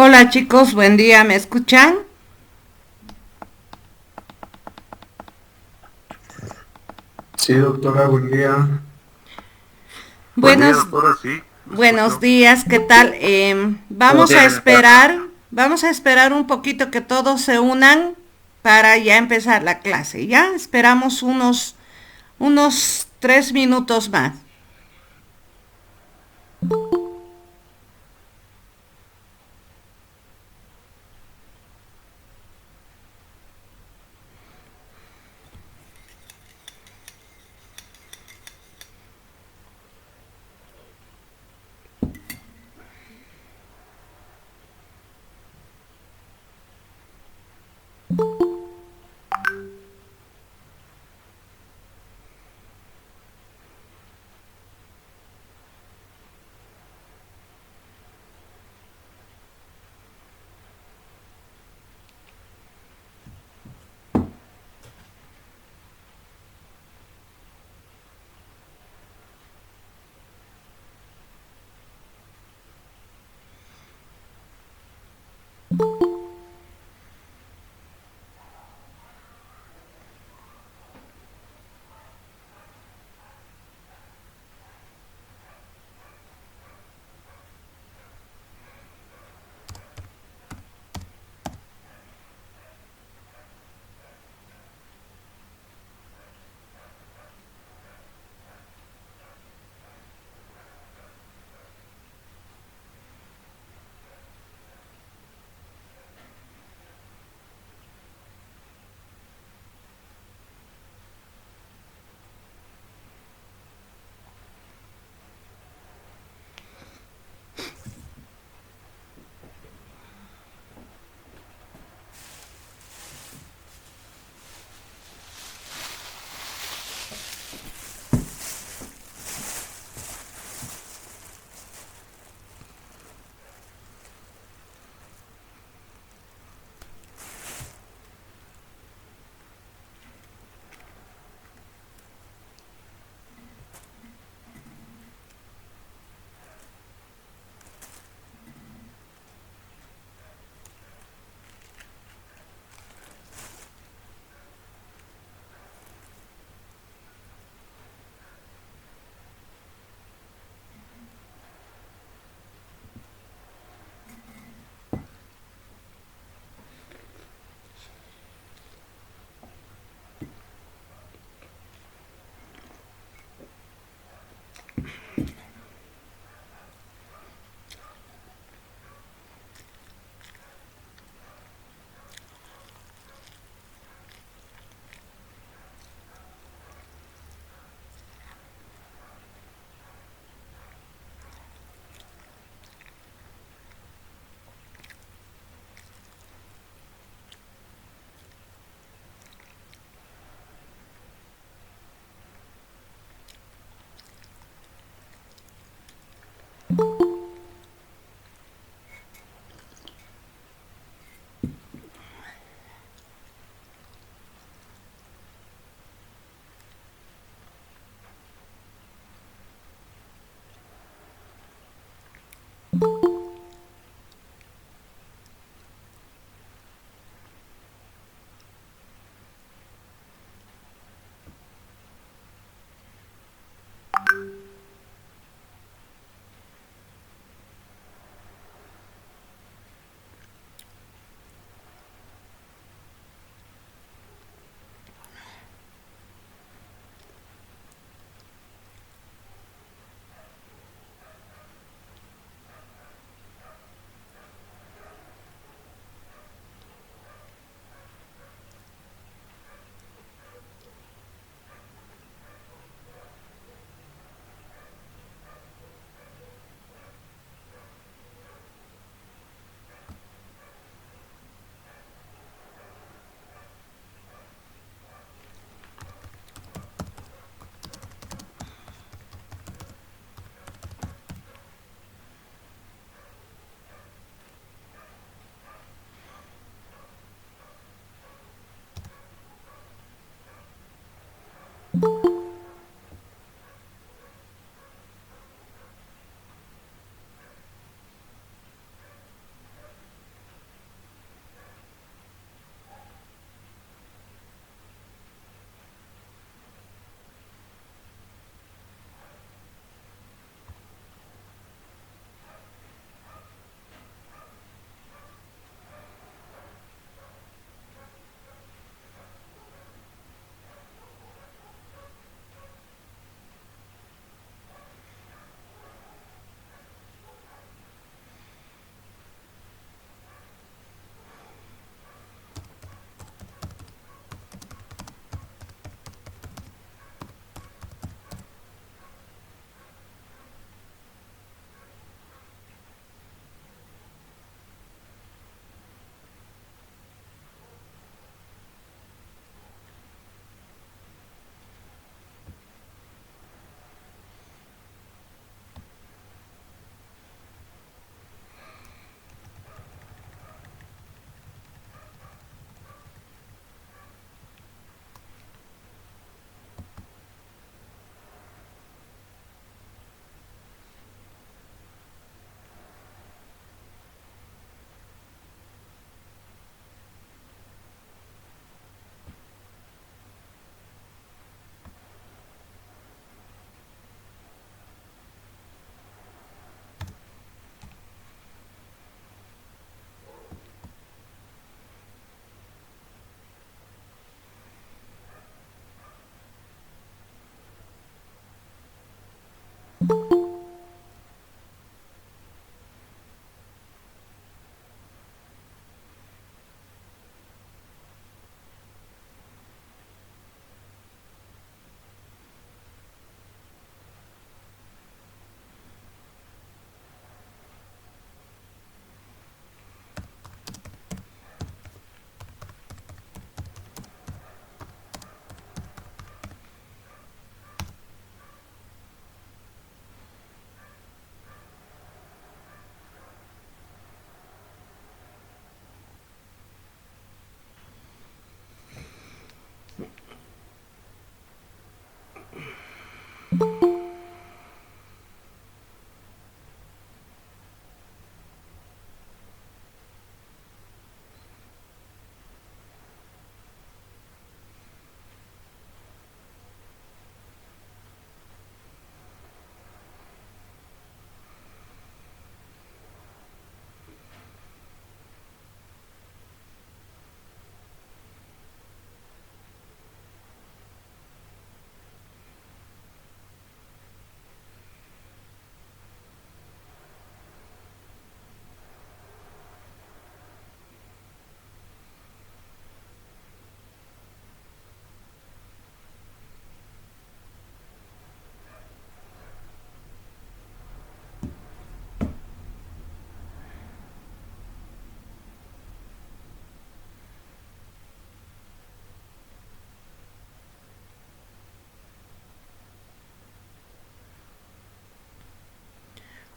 Hola chicos, buen día, ¿me escuchan? Sí, doctora, buen día. Buen día, Buenos, doctora, sí, lo buenos escucho. días, ¿qué tal? Buenos Vamos días, a doctora. esperar un poquito que todos se unan para ya empezar la clase. Ya esperamos unos 3 minutos más.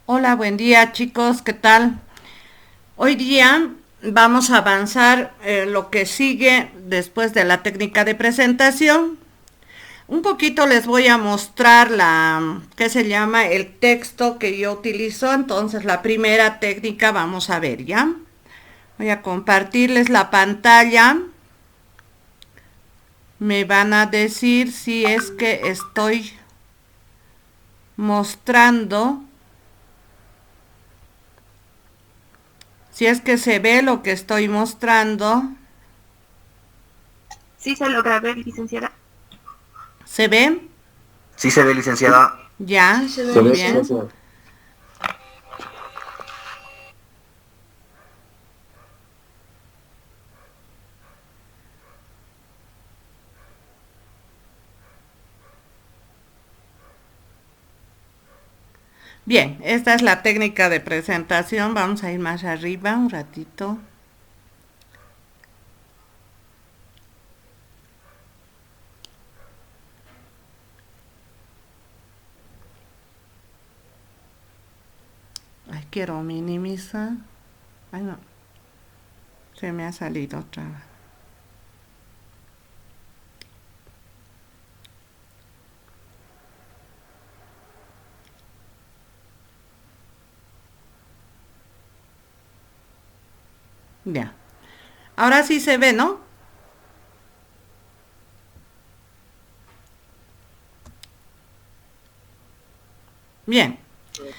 Hola, buen día chicos, ¿qué tal? Hoy día vamos a avanzar lo que sigue después de la técnica de presentación. Un poquito les voy a mostrar ¿qué se llama? El texto que yo utilizo. Entonces la primera técnica vamos a ver, ¿ya? Voy a compartirles la pantalla. Me van a decir si es que estoy mostrando. Si es que se ve lo que estoy mostrando. Sí se logra ver, licenciada. ¿Se ve? Sí se ve, licenciada. Ya, Sí se ve. Se muy ve, bien. licenciada. Bien, esta es la técnica de presentación. Vamos a ir más arriba un ratito. Ay, quiero minimizar. Ay, no. Se me ha salido otra vez. Ya. Ahora sí se ve, ¿no? Bien.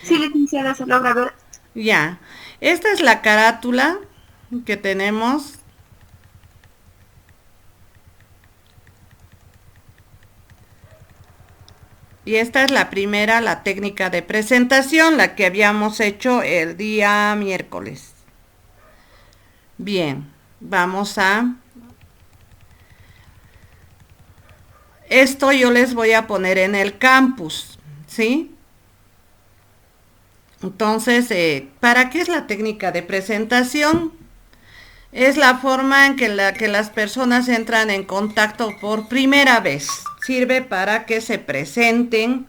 Sí, licenciada, se logra ver. Ya. Esta es la carátula que tenemos. Y esta es la primera, la técnica de presentación, la que habíamos hecho el día miércoles. Bien, vamos a... Esto yo les voy a poner en el campus, ¿sí? Entonces, ¿para qué es la técnica de presentación? Es la forma en que las personas entran en contacto por primera vez. Sirve para que se presenten,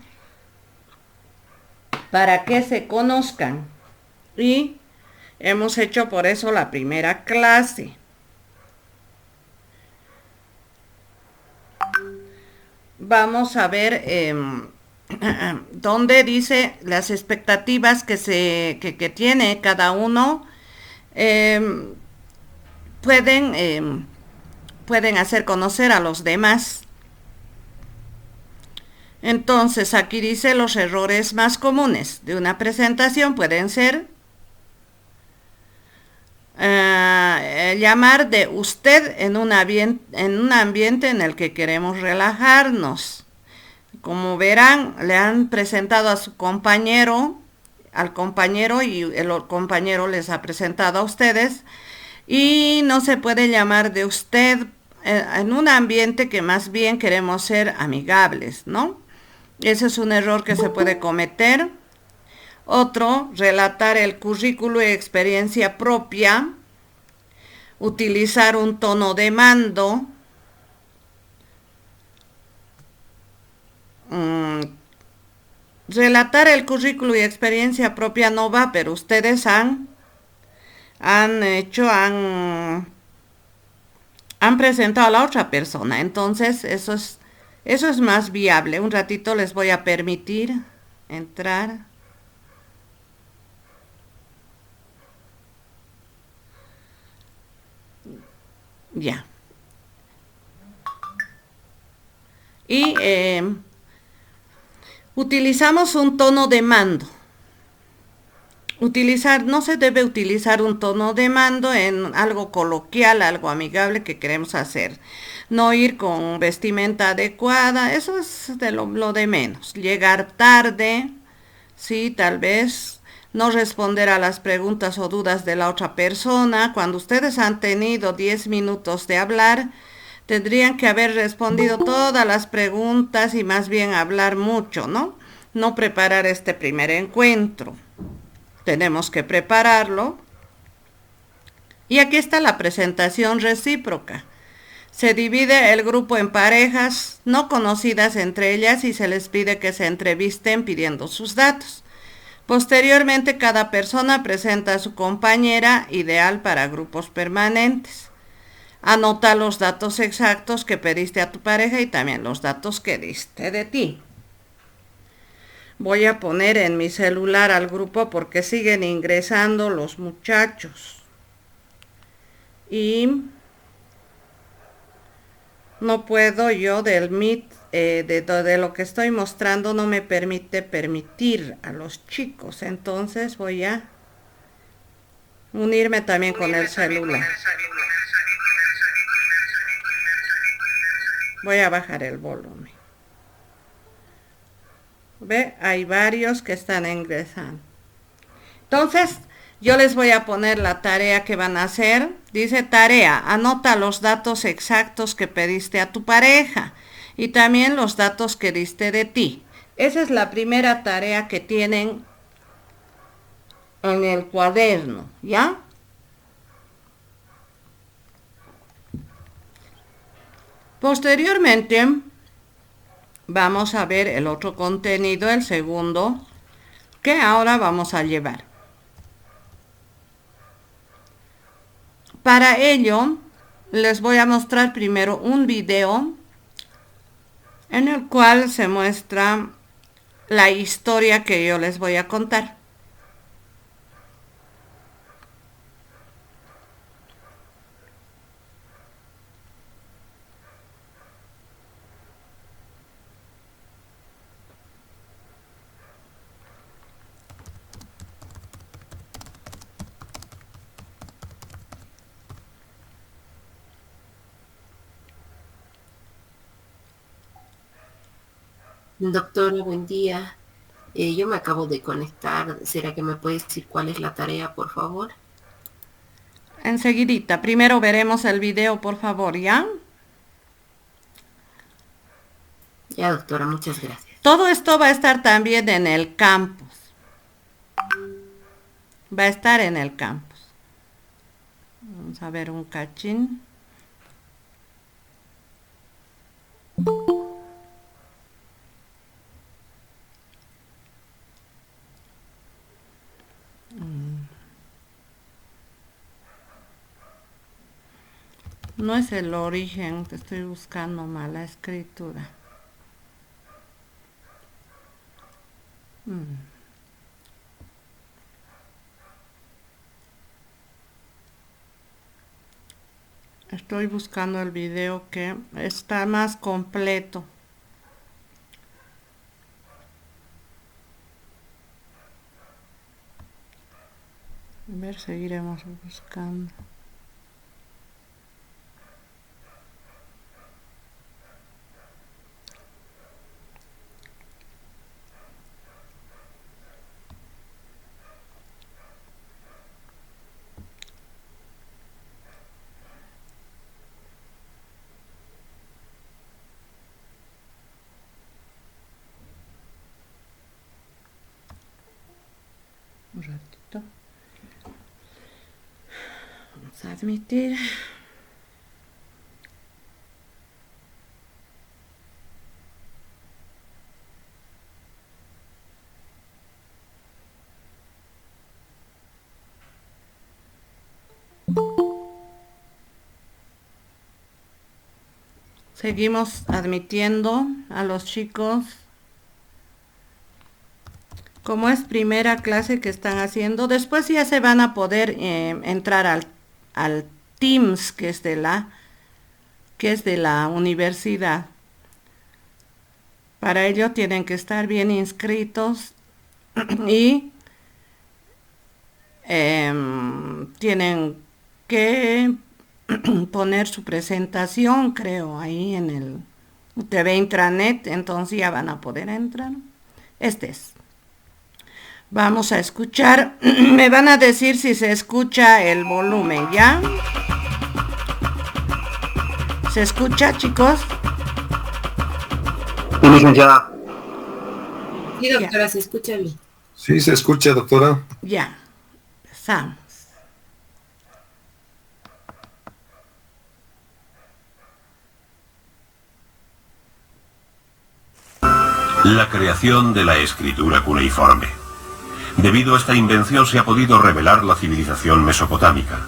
para que se conozcan. Y hemos hecho por eso la primera clase. Vamos a ver dónde dice las expectativas que tiene cada uno. Pueden hacer conocer a los demás. Entonces, aquí dice los errores más comunes de una presentación pueden ser llamar de usted en un ambiente en el que queremos relajarnos. Como verán, le han presentado a su compañero, al compañero, y el compañero les ha presentado a ustedes. Y no se puede llamar de usted en un ambiente que más bien queremos ser amigables, ¿no? Ese es un error que se puede cometer. Otro, relatar el currículo y experiencia propia. Utilizar un tono de mando. Relatar el currículo y experiencia propia no va, pero ustedes han presentado a la otra persona. Entonces, eso es más viable. Un ratito les voy a permitir entrar. Ya. Y utilizamos un tono de mando. No se debe utilizar un tono de mando en algo coloquial, algo amigable que queremos hacer. No ir con vestimenta adecuada, eso es lo de menos. Llegar tarde, sí, tal vez. No responder a las preguntas o dudas de la otra persona. Cuando ustedes han tenido 10 minutos de hablar, tendrían que haber respondido todas las preguntas y más bien hablar mucho, ¿no? No preparar este primer encuentro. Tenemos que prepararlo. Y aquí está la presentación recíproca. Se divide el grupo en parejas no conocidas entre ellas y se les pide que se entrevisten pidiendo sus datos. Posteriormente, cada persona presenta a su compañera ideal para grupos permanentes. Anota los datos exactos que pediste a tu pareja y también los datos que diste de ti. Voy a poner en mi celular al grupo porque siguen ingresando los muchachos. Y no puedo yo del Meet, de lo que estoy mostrando no me permitir a los chicos. Entonces voy a unirme también con el celular. Voy a bajar el volumen. Ve, hay varios que están ingresando. Entonces, yo les voy a poner la tarea que van a hacer. Dice tarea, anota los datos exactos que pediste a tu pareja y también los datos que diste de ti. Esa es la primera tarea que tienen en el cuaderno, ¿ya? Posteriormente, vamos a ver el otro contenido, el segundo, que ahora vamos a llevar. Para ello, les voy a mostrar primero un video en el cual se muestra la historia que yo les voy a contar. Doctora, buen día. Yo me acabo de conectar. ¿Será que me puede decir cuál es la tarea, por favor? Enseguidita, primero veremos el video, por favor, ¿ya? Ya, doctora, muchas gracias. Todo esto va a estar también en el campus. Va a estar en el campus. Vamos a ver un cachín. No es el origen, te estoy buscando mala escritura. Estoy buscando el video que está más completo. A ver, seguiremos buscando. Un ratito. Vamos a admitir. Seguimos admitiendo a los chicos. Como es primera clase que están haciendo, después ya se van a poder entrar al Teams, que es de la universidad. Para ello tienen que estar bien inscritos y tienen que poner su presentación, creo, ahí en el TV Intranet, entonces ya van a poder entrar. Este es. Vamos a escuchar, me van a decir si se escucha el volumen, ¿ya? ¿Se escucha, chicos? Sí, licenciada. Sí, doctora, ¿se escucha bien? Sí, se escucha, doctora. Ya, empezamos. La creación de la escritura cuneiforme. Debido a esta invención se ha podido revelar la civilización mesopotámica.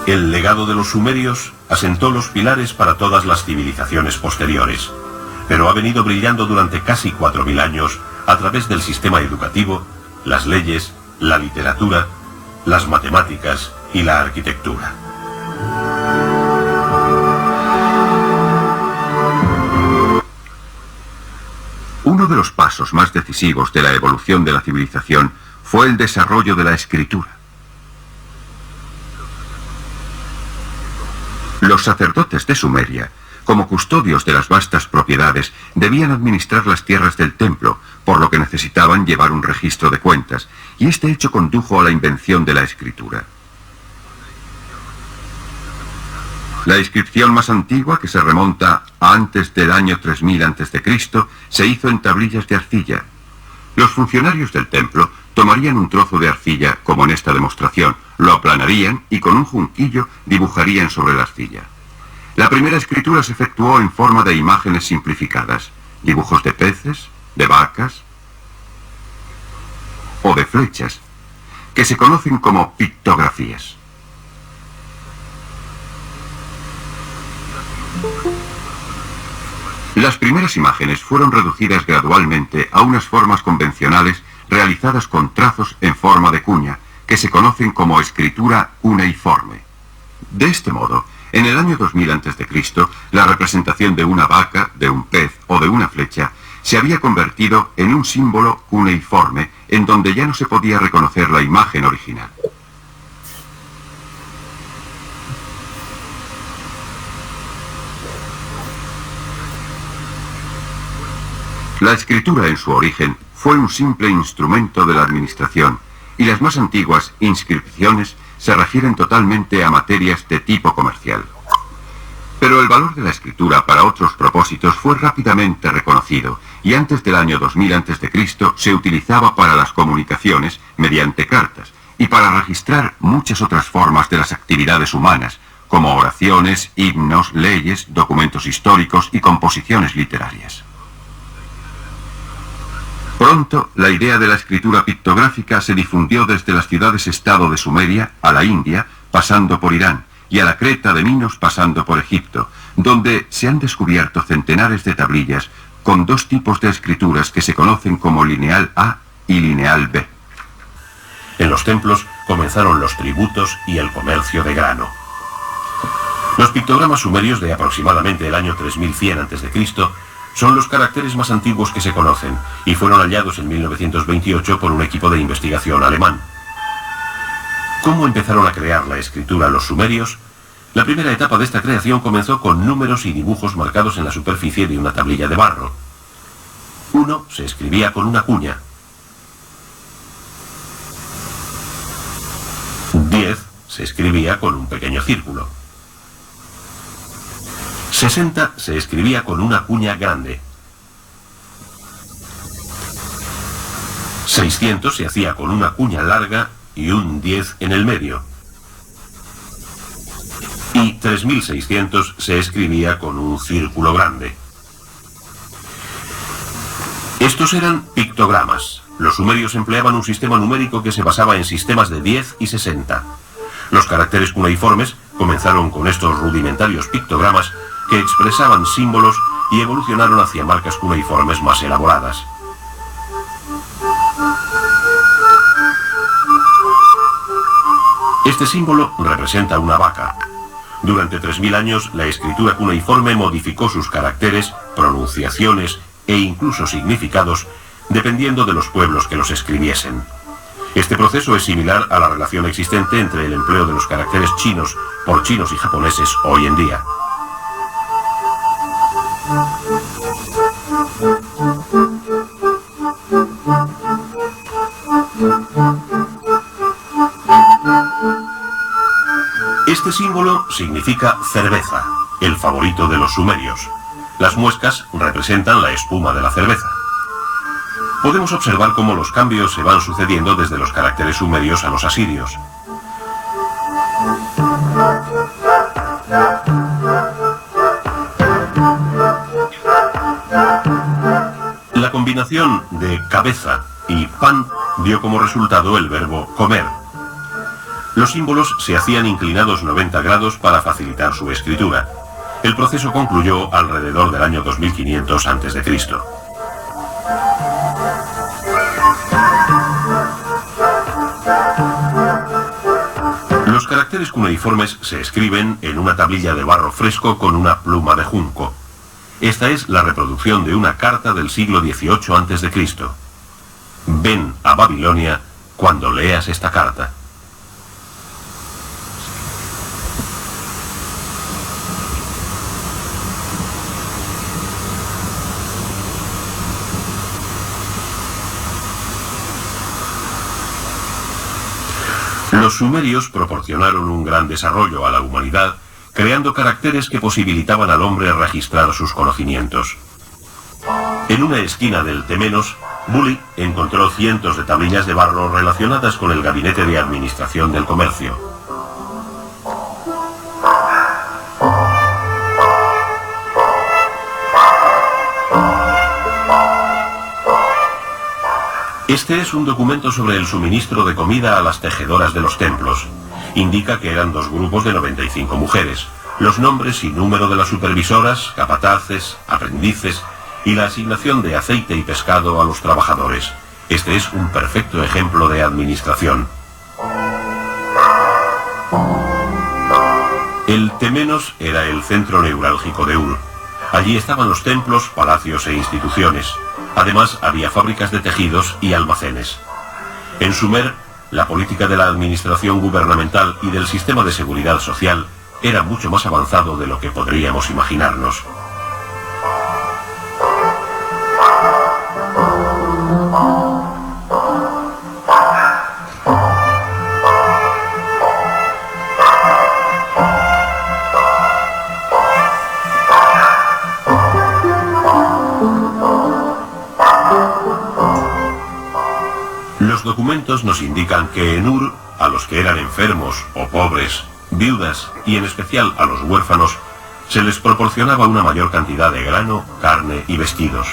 El legado de los sumerios asentó los pilares para todas las civilizaciones posteriores, pero ha venido brillando durante casi 4000 años a través del sistema educativo, las leyes, la literatura, las matemáticas y la arquitectura. Uno de los pasos más decisivos de la evolución de la civilización fue el desarrollo de la escritura. Los sacerdotes de Sumeria, como custodios de las vastas propiedades, debían administrar las tierras del templo, por lo que necesitaban llevar un registro de cuentas, y este hecho condujo a la invención de la escritura. La inscripción más antigua, que se remonta a antes del año 3000 a.C., se hizo en tablillas de arcilla. Los funcionarios del templo tomarían un trozo de arcilla, como en esta demostración, lo aplanarían y con un junquillo dibujarían sobre la arcilla. La primera escritura se efectuó en forma de imágenes simplificadas, dibujos de peces, de vacas o de flechas, que se conocen como pictografías. Las primeras imágenes fueron reducidas gradualmente a unas formas convencionales realizadas con trazos en forma de cuña, que se conocen como escritura cuneiforme. De este modo, en el año 2000 a.C., la representación de una vaca, de un pez o de una flecha se había convertido en un símbolo cuneiforme en donde ya no se podía reconocer la imagen original. La escritura en su origen fue un simple instrumento de la administración, y las más antiguas inscripciones se refieren totalmente a materias de tipo comercial. Pero el valor de la escritura para otros propósitos fue rápidamente reconocido, y antes del año 2000 a.C. se utilizaba para las comunicaciones mediante cartas, y para registrar muchas otras formas de las actividades humanas, como oraciones, himnos, leyes, documentos históricos y composiciones literarias. Pronto, la idea de la escritura pictográfica se difundió desde las ciudades-estado de Sumeria a la India, pasando por Irán, y a la Creta de Minos, pasando por Egipto, donde se han descubierto centenares de tablillas con dos tipos de escrituras que se conocen como lineal A y lineal B. En los templos comenzaron los tributos y el comercio de grano. Los pictogramas sumerios de aproximadamente el año 3100 a.C. son los caracteres más antiguos que se conocen y fueron hallados en 1928 por un equipo de investigación alemán. ¿Cómo empezaron a crear la escritura los sumerios? La primera etapa de esta creación comenzó con números y dibujos marcados en la superficie de una tablilla de barro. 1 se escribía con una cuña. 10 se escribía con un pequeño círculo. 60 se escribía con una cuña grande. 600 se hacía con una cuña larga y un 10 en el medio. Y 3600 se escribía con un círculo grande. Estos eran pictogramas. Los sumerios empleaban un sistema numérico que se basaba en sistemas de 10 y 60. Los caracteres cuneiformes comenzaron con estos rudimentarios pictogramas que expresaban símbolos y evolucionaron hacia marcas cuneiformes más elaboradas. Este símbolo representa una vaca. Durante 3000 años, la escritura cuneiforme modificó sus caracteres, pronunciaciones e incluso significados, dependiendo de los pueblos que los escribiesen. Este proceso es similar a la relación existente entre el empleo de los caracteres chinos por chinos y japoneses hoy en día. Este símbolo significa cerveza, el favorito de los sumerios. Las muescas representan la espuma de la cerveza. Podemos observar cómo los cambios se van sucediendo desde los caracteres sumerios a los asirios. La combinación de cabeza y pan dio como resultado el verbo comer. Los símbolos se hacían inclinados 90 grados para facilitar su escritura. El proceso concluyó alrededor del año 2500 a.C. Los caracteres cuneiformes se escriben en una tablilla de barro fresco con una pluma de junco. Esta es la reproducción de una carta del siglo XVIII a.C. Ven a Babilonia cuando leas esta carta. Los sumerios proporcionaron un gran desarrollo a la humanidad, creando caracteres que posibilitaban al hombre registrar sus conocimientos. En una esquina del Temenos, Bully encontró cientos de tablillas de barro relacionadas con el gabinete de administración del comercio. Este es un documento sobre el suministro de comida a las tejedoras de los templos. Indica que eran dos grupos de 95 mujeres. Los nombres y número de las supervisoras, capataces, aprendices y la asignación de aceite y pescado a los trabajadores. Este es un perfecto ejemplo de administración. El Temenos era el centro neurálgico de Ur. Allí estaban los templos, palacios e instituciones. Además, había fábricas de tejidos y almacenes. En Sumer, la política de la administración gubernamental y del sistema de seguridad social era mucho más avanzado de lo que podríamos imaginarnos. Los documentos nos indican que en Ur, a los que eran enfermos o pobres, viudas y en especial a los huérfanos, se les proporcionaba una mayor cantidad de grano, carne y vestidos.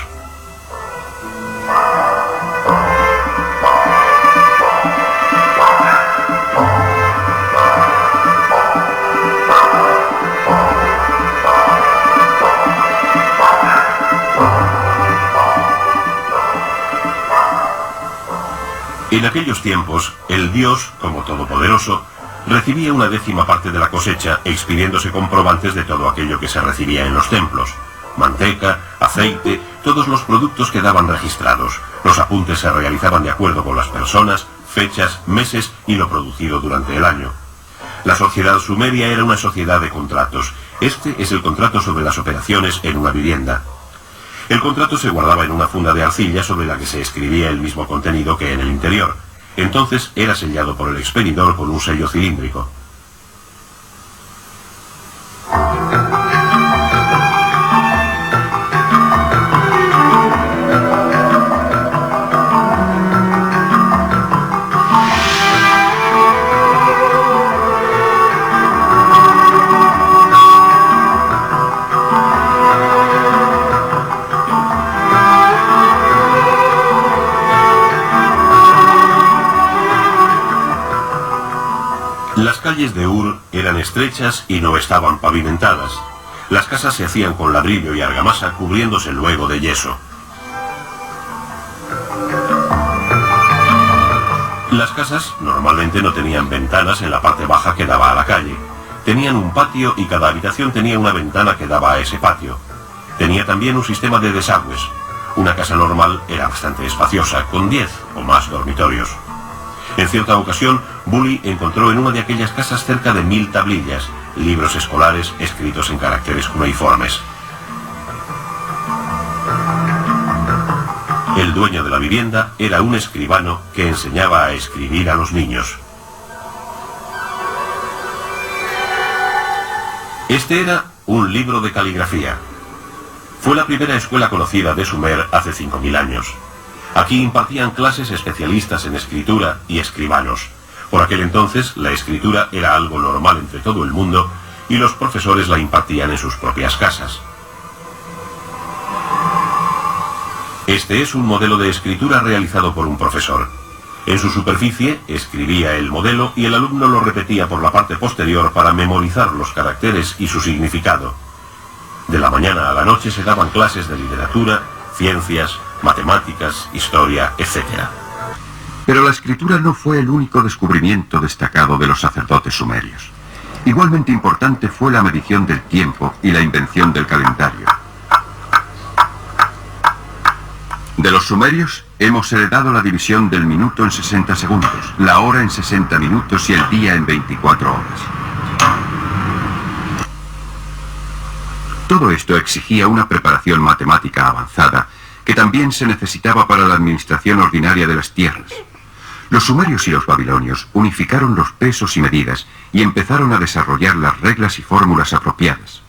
En aquellos tiempos, el dios, como todopoderoso, recibía una 10ª parte de la cosecha, expidiéndose comprobantes de todo aquello que se recibía en los templos. Manteca, aceite, todos los productos quedaban registrados. Los apuntes se realizaban de acuerdo con las personas, fechas, meses y lo producido durante el año. La sociedad sumeria era una sociedad de contratos. Este es el contrato sobre las operaciones en una vivienda. El contrato se guardaba en una funda de arcilla sobre la que se escribía el mismo contenido que en el interior. Entonces era sellado por el expedidor con un sello cilíndrico. Las calles de Ur eran estrechas y no estaban pavimentadas. Las casas se hacían con ladrillo y argamasa, cubriéndose luego de yeso. Las casas normalmente no tenían ventanas en la parte baja que daba a la calle. Tenían un patio y cada habitación tenía una ventana que daba a ese patio. Tenía también un sistema de desagües. Una casa normal era bastante espaciosa, con 10 o más dormitorios. En cierta ocasión, Bully encontró en una de aquellas casas cerca de 1000 tablillas, libros escolares escritos en caracteres cuneiformes. El dueño de la vivienda era un escribano que enseñaba a escribir a los niños. Este era un libro de caligrafía. Fue la primera escuela conocida de Sumer hace 5000 años. Aquí impartían clases especialistas en escritura y escribanos. Por aquel entonces, la escritura era algo normal entre todo el mundo y los profesores la impartían en sus propias casas. Este es un modelo de escritura realizado por un profesor. En su superficie escribía el modelo y el alumno lo repetía por la parte posterior para memorizar los caracteres y su significado. De la mañana a la noche se daban clases de literatura, ciencias, matemáticas, historia, etc. Pero la escritura no fue el único descubrimiento destacado de los sacerdotes sumerios. Igualmente importante fue la medición del tiempo y la invención del calendario. De los sumerios hemos heredado la división del minuto en 60 segundos, la hora en 60 minutos y el día en 24 horas. Todo esto exigía una preparación matemática avanzada, que también se necesitaba para la administración ordinaria de las tierras. Los sumerios y los babilonios unificaron los pesos y medidas y empezaron a desarrollar las reglas y fórmulas apropiadas.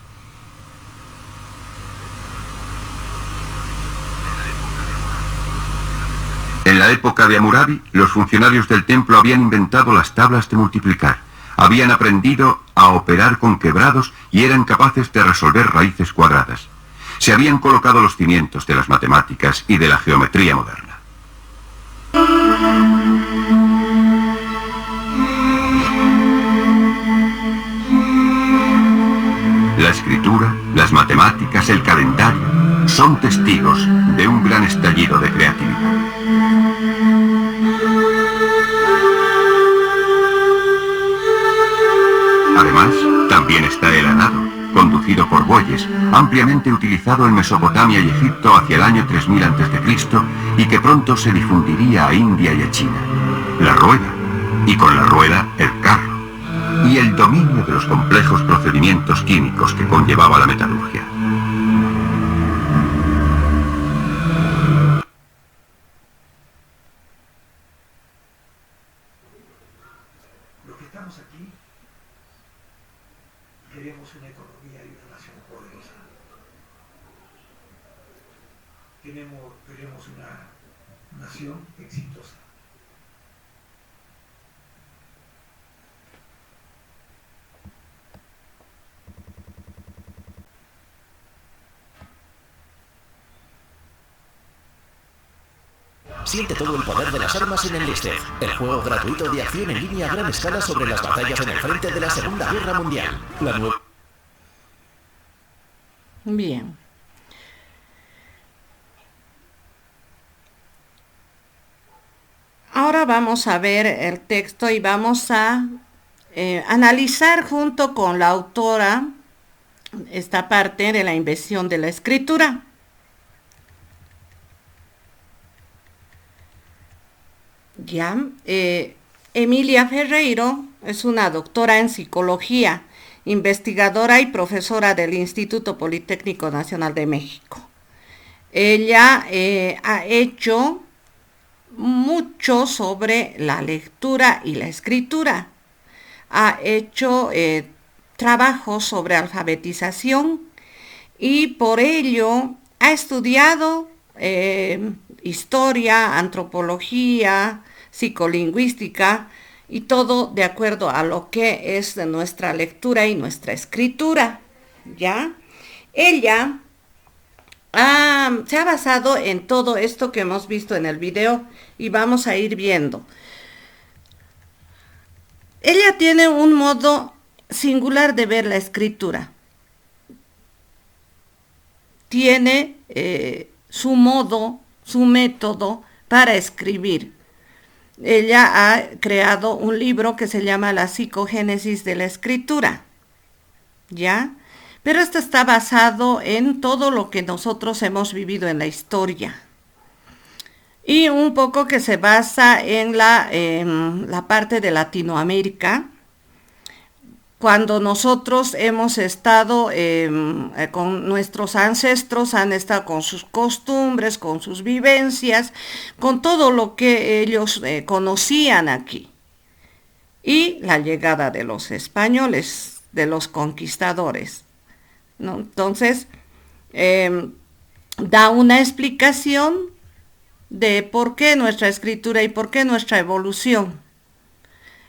En la época de Hammurabi, los funcionarios del templo habían inventado las tablas de multiplicar, habían aprendido a operar con quebrados y eran capaces de resolver raíces cuadradas. Se habían colocado los cimientos de las matemáticas y de la geometría moderna. La escritura, las matemáticas, el calendario son testigos de un gran estallido de creatividad. Además, también está el arado, conducido por bueyes, ampliamente utilizado en Mesopotamia y Egipto hacia el año 3000 a.C. y que pronto se difundiría a India y a China. La rueda, y con la rueda el carro, y el dominio de los complejos procedimientos químicos que conllevaba la metalurgia. Los que estamos aquí queremos una economía y una nación poderosa. Queremos una nación exitosa. Siente todo el poder de las armas en Enlisted, el juego gratuito de acción en línea a gran escala sobre las batallas en el frente de la Segunda Guerra Mundial. Bien. Ahora vamos a ver el texto y vamos a analizar junto con la autora esta parte de la invención de la escritura. Ya, Emilia Ferreiro es una doctora en psicología, investigadora y profesora del Instituto Politécnico Nacional de México. Ella ha hecho mucho sobre la lectura y la escritura. Ha hecho trabajos sobre alfabetización y por ello ha estudiado historia, antropología, psicolingüística y todo de acuerdo a lo que es nuestra lectura y nuestra escritura, ¿ya? Ella se ha basado en todo esto que hemos visto en el video y vamos a ir viendo. Ella tiene un modo singular de ver la escritura. Tiene su modo, su método para escribir. Ella ha creado un libro que se llama La psicogénesis de la escritura, ¿ya? Pero esto está basado en todo lo que nosotros hemos vivido en la historia. Y un poco que se basa en la parte de Latinoamérica, cuando nosotros hemos estado con nuestros ancestros, han estado con sus costumbres, con sus vivencias, con todo lo que ellos conocían aquí. Y la llegada de los españoles, de los conquistadores, ¿no? Entonces, da una explicación de por qué nuestra escritura y por qué nuestra evolución.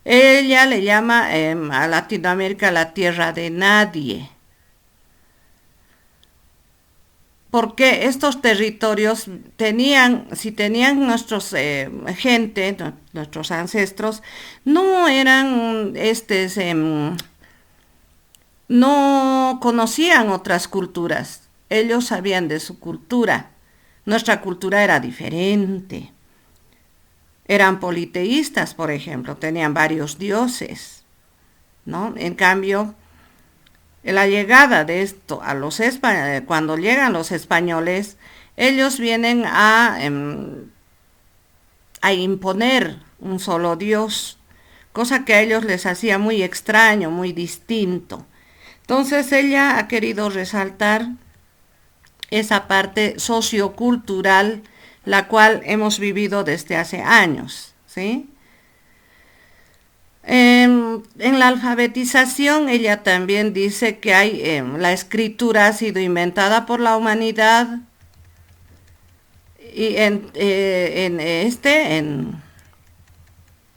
Ella le llama a Latinoamérica la tierra de nadie. porque estos territorios tenían, si tenían nuestros nuestros ancestros, no eran no conocían otras culturas, ellos sabían de su cultura, nuestra cultura era diferente. Eran politeístas, por ejemplo, tenían varios dioses, ¿no? En cambio, la llegada de esto a los cuando llegan los españoles, ellos vienen a imponer un solo Dios, cosa que a ellos les hacía muy extraño, muy distinto. Entonces ella ha querido resaltar esa parte sociocultural, la cual hemos vivido desde hace años, ¿sí? En la alfabetización ella también dice que la escritura ha sido inventada por la humanidad y en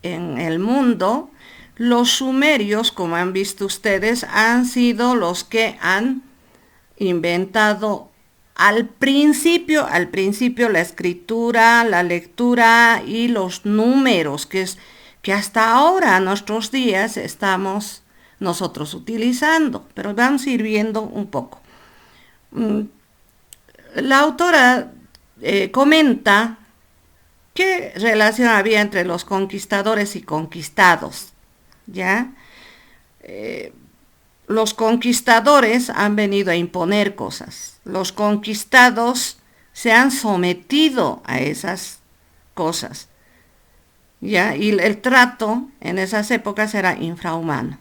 el mundo los sumerios, como han visto ustedes, han sido los que han inventado al principio la escritura, la lectura y los números, que hasta ahora, a nuestros días, estamos nosotros utilizando, pero vamos a ir viendo un poco. La autora comenta qué relación había entre los conquistadores y conquistados, ¿ya? Los conquistadores han venido a imponer cosas, los conquistados se han sometido a esas cosas, ¿ya? Y el trato en esas épocas era infrahumano.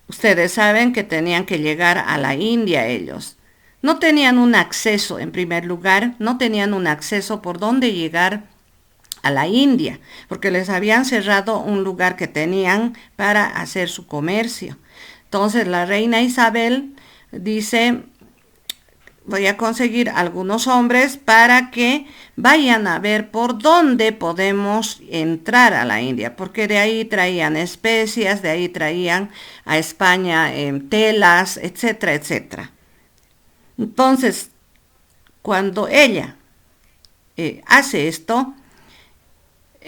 Ustedes saben que tenían que llegar a la India ellos. No tenían un acceso, en primer lugar, no tenían un acceso por dónde llegar a la India, porque les habían cerrado un lugar que tenían para hacer su comercio. Entonces la reina Isabel dice: voy a conseguir algunos hombres para que vayan a ver por dónde podemos entrar a la India, porque de ahí traían especias, de ahí traían a España telas, etcétera, etcétera. Entonces, cuando ella hace esto,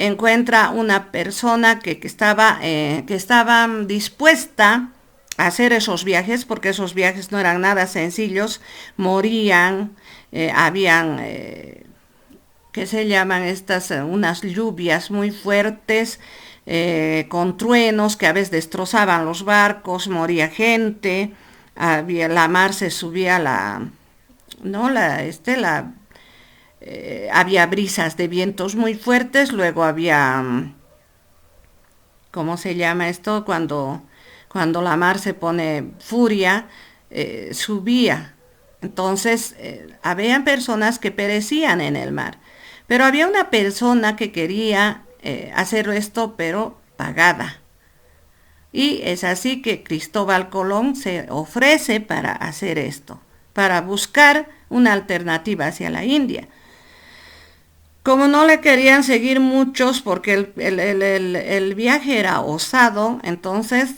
encuentra una persona que estaba dispuesta a hacer esos viajes, porque esos viajes no eran nada sencillos, morían, habían, ¿qué se llaman estas? Unas lluvias muy fuertes, con truenos que a veces destrozaban los barcos, moría gente, la mar se subía había brisas de vientos muy fuertes, luego había, ¿cómo se llama esto? Cuando la mar se pone furia, subía. Entonces, habían personas que perecían en el mar. Pero había una persona que quería hacer esto, pero pagada. Y es así que Cristóbal Colón se ofrece para hacer esto, para buscar una alternativa hacia la India. Como no le querían seguir muchos porque el viaje era osado, entonces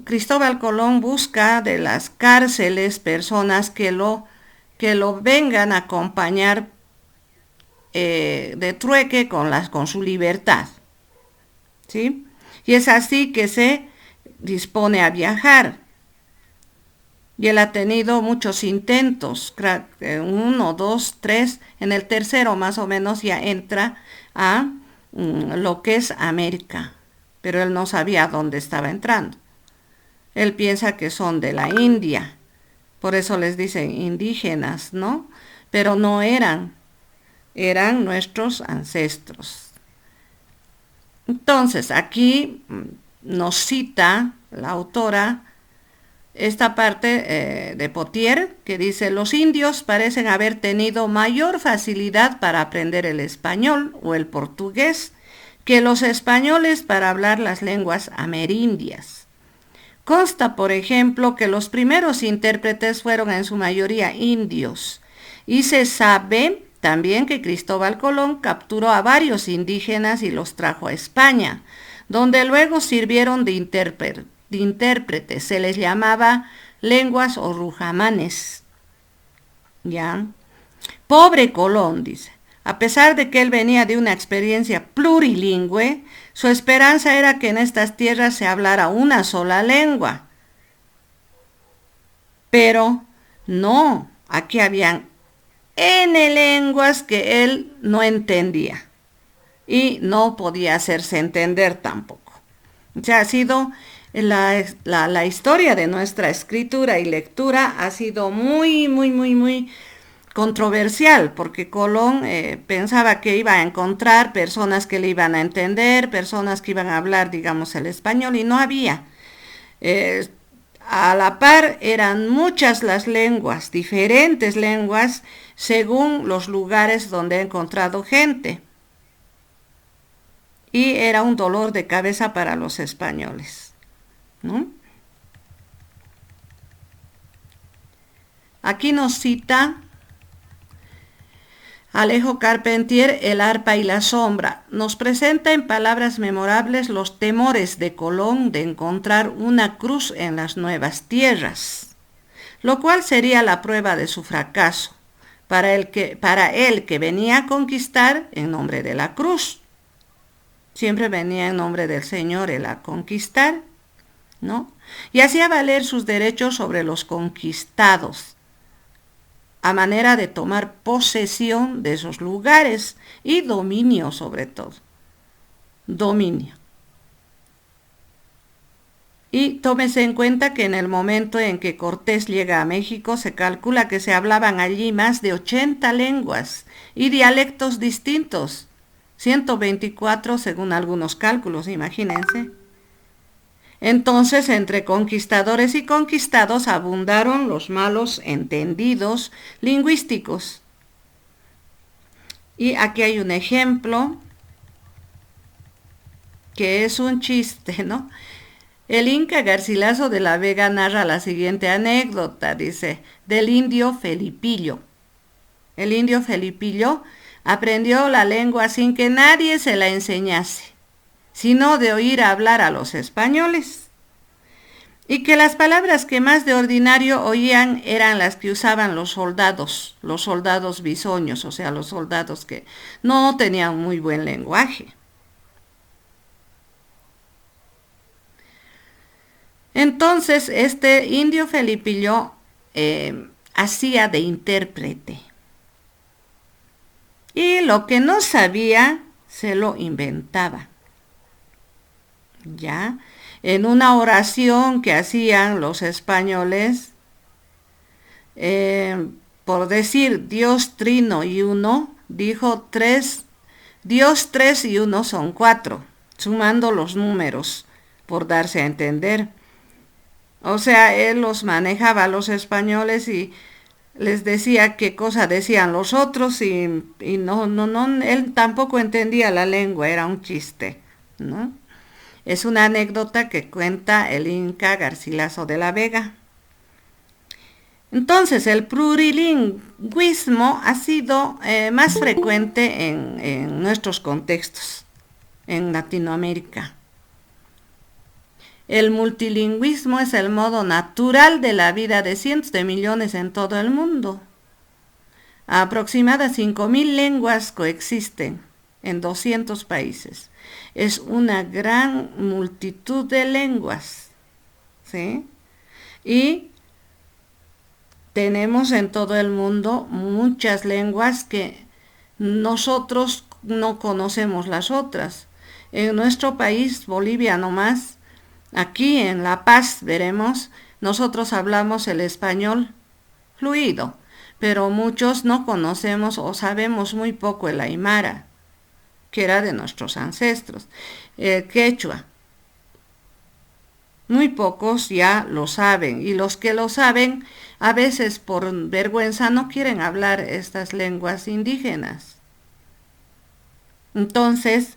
Cristóbal Colón busca de las cárceles personas que lo vengan a acompañar de trueque con su libertad, ¿sí? Y es así que se dispone a viajar. Y él ha tenido muchos intentos, 1, 2, 3, en el tercero más o menos ya entra a lo que es América, pero él no sabía dónde estaba entrando. Él piensa que son de la India, por eso les dicen indígenas, ¿no? Pero no eran nuestros ancestros. Entonces, aquí nos cita la autora esta parte de Potier, que dice: los indios parecen haber tenido mayor facilidad para aprender el español o el portugués que los españoles para hablar las lenguas amerindias. Consta, por ejemplo, que los primeros intérpretes fueron en su mayoría indios, y se sabe también que Cristóbal Colón capturó a varios indígenas y los trajo a España, donde luego sirvieron de intérpretes. Se les llamaba lenguas o rujamanes. ¿Ya? Pobre Colón, dice. A pesar de que él venía de una experiencia plurilingüe, su esperanza era que en estas tierras se hablara una sola lengua. Pero no, aquí habían N lenguas que él no entendía y no podía hacerse entender tampoco. O sea, ha sido la historia de nuestra escritura y lectura ha sido muy controversial, porque Colón pensaba que iba a encontrar personas que le iban a entender, personas que iban a hablar, digamos, el español, y no había. A la par eran muchas las lenguas, diferentes lenguas, según los lugares donde he encontrado gente. Y era un dolor de cabeza para los españoles, ¿no? Aquí nos cita Alejo Carpentier, El arpa y la sombra. Nos presenta en palabras memorables los temores de Colón de encontrar una cruz en las nuevas tierras, lo cual sería la prueba de su fracaso, para él que venía a conquistar en nombre de la cruz. Siempre venía en nombre del Señor él a conquistar, ¿no? Y hacía valer sus derechos sobre los conquistados, a manera de tomar posesión de esos lugares y dominio sobre todo. Dominio. Y tómese en cuenta que en el momento en que Cortés llega a México se calcula que se hablaban allí más de 80 lenguas y dialectos distintos, 124 según algunos cálculos, imagínense. Entonces, entre conquistadores y conquistados abundaron los malos entendidos lingüísticos. Y aquí hay un ejemplo que es un chiste, ¿no? El Inca Garcilaso de la Vega narra la siguiente anécdota, dice, del indio Felipillo. El indio Felipillo aprendió la lengua sin que nadie se la enseñase, sino de oír hablar a los españoles, y que las palabras que más de ordinario oían eran las que usaban los soldados bisoños, o sea, los soldados que no tenían muy buen lenguaje. Entonces, este indio Felipillo hacía de intérprete, y lo que no sabía se lo inventaba. Ya, en una oración que hacían los españoles, por decir Dios trino y uno, dijo Dios 3 y 1 son 4, sumando los números, por darse a entender. O sea, él los manejaba a los españoles y les decía qué cosa decían los otros y no, él tampoco entendía la lengua, era un chiste, ¿no? Es una anécdota que cuenta el Inca Garcilaso de la Vega. Entonces, el plurilingüismo ha sido más frecuente en nuestros contextos, en Latinoamérica. El multilingüismo es el modo natural de la vida de cientos de millones en todo el mundo. Aproximadamente 5.000 lenguas coexisten en 200 países. Es una gran multitud de lenguas, ¿sí? Y tenemos en todo el mundo muchas lenguas que nosotros no conocemos las otras. En nuestro país, Bolivia nomás, aquí en La Paz, veremos, nosotros hablamos el español fluido, pero muchos no conocemos o sabemos muy poco el aymara, que era de nuestros ancestros, el quechua. Muy pocos ya lo saben, y los que lo saben, a veces por vergüenza no quieren hablar estas lenguas indígenas. Entonces,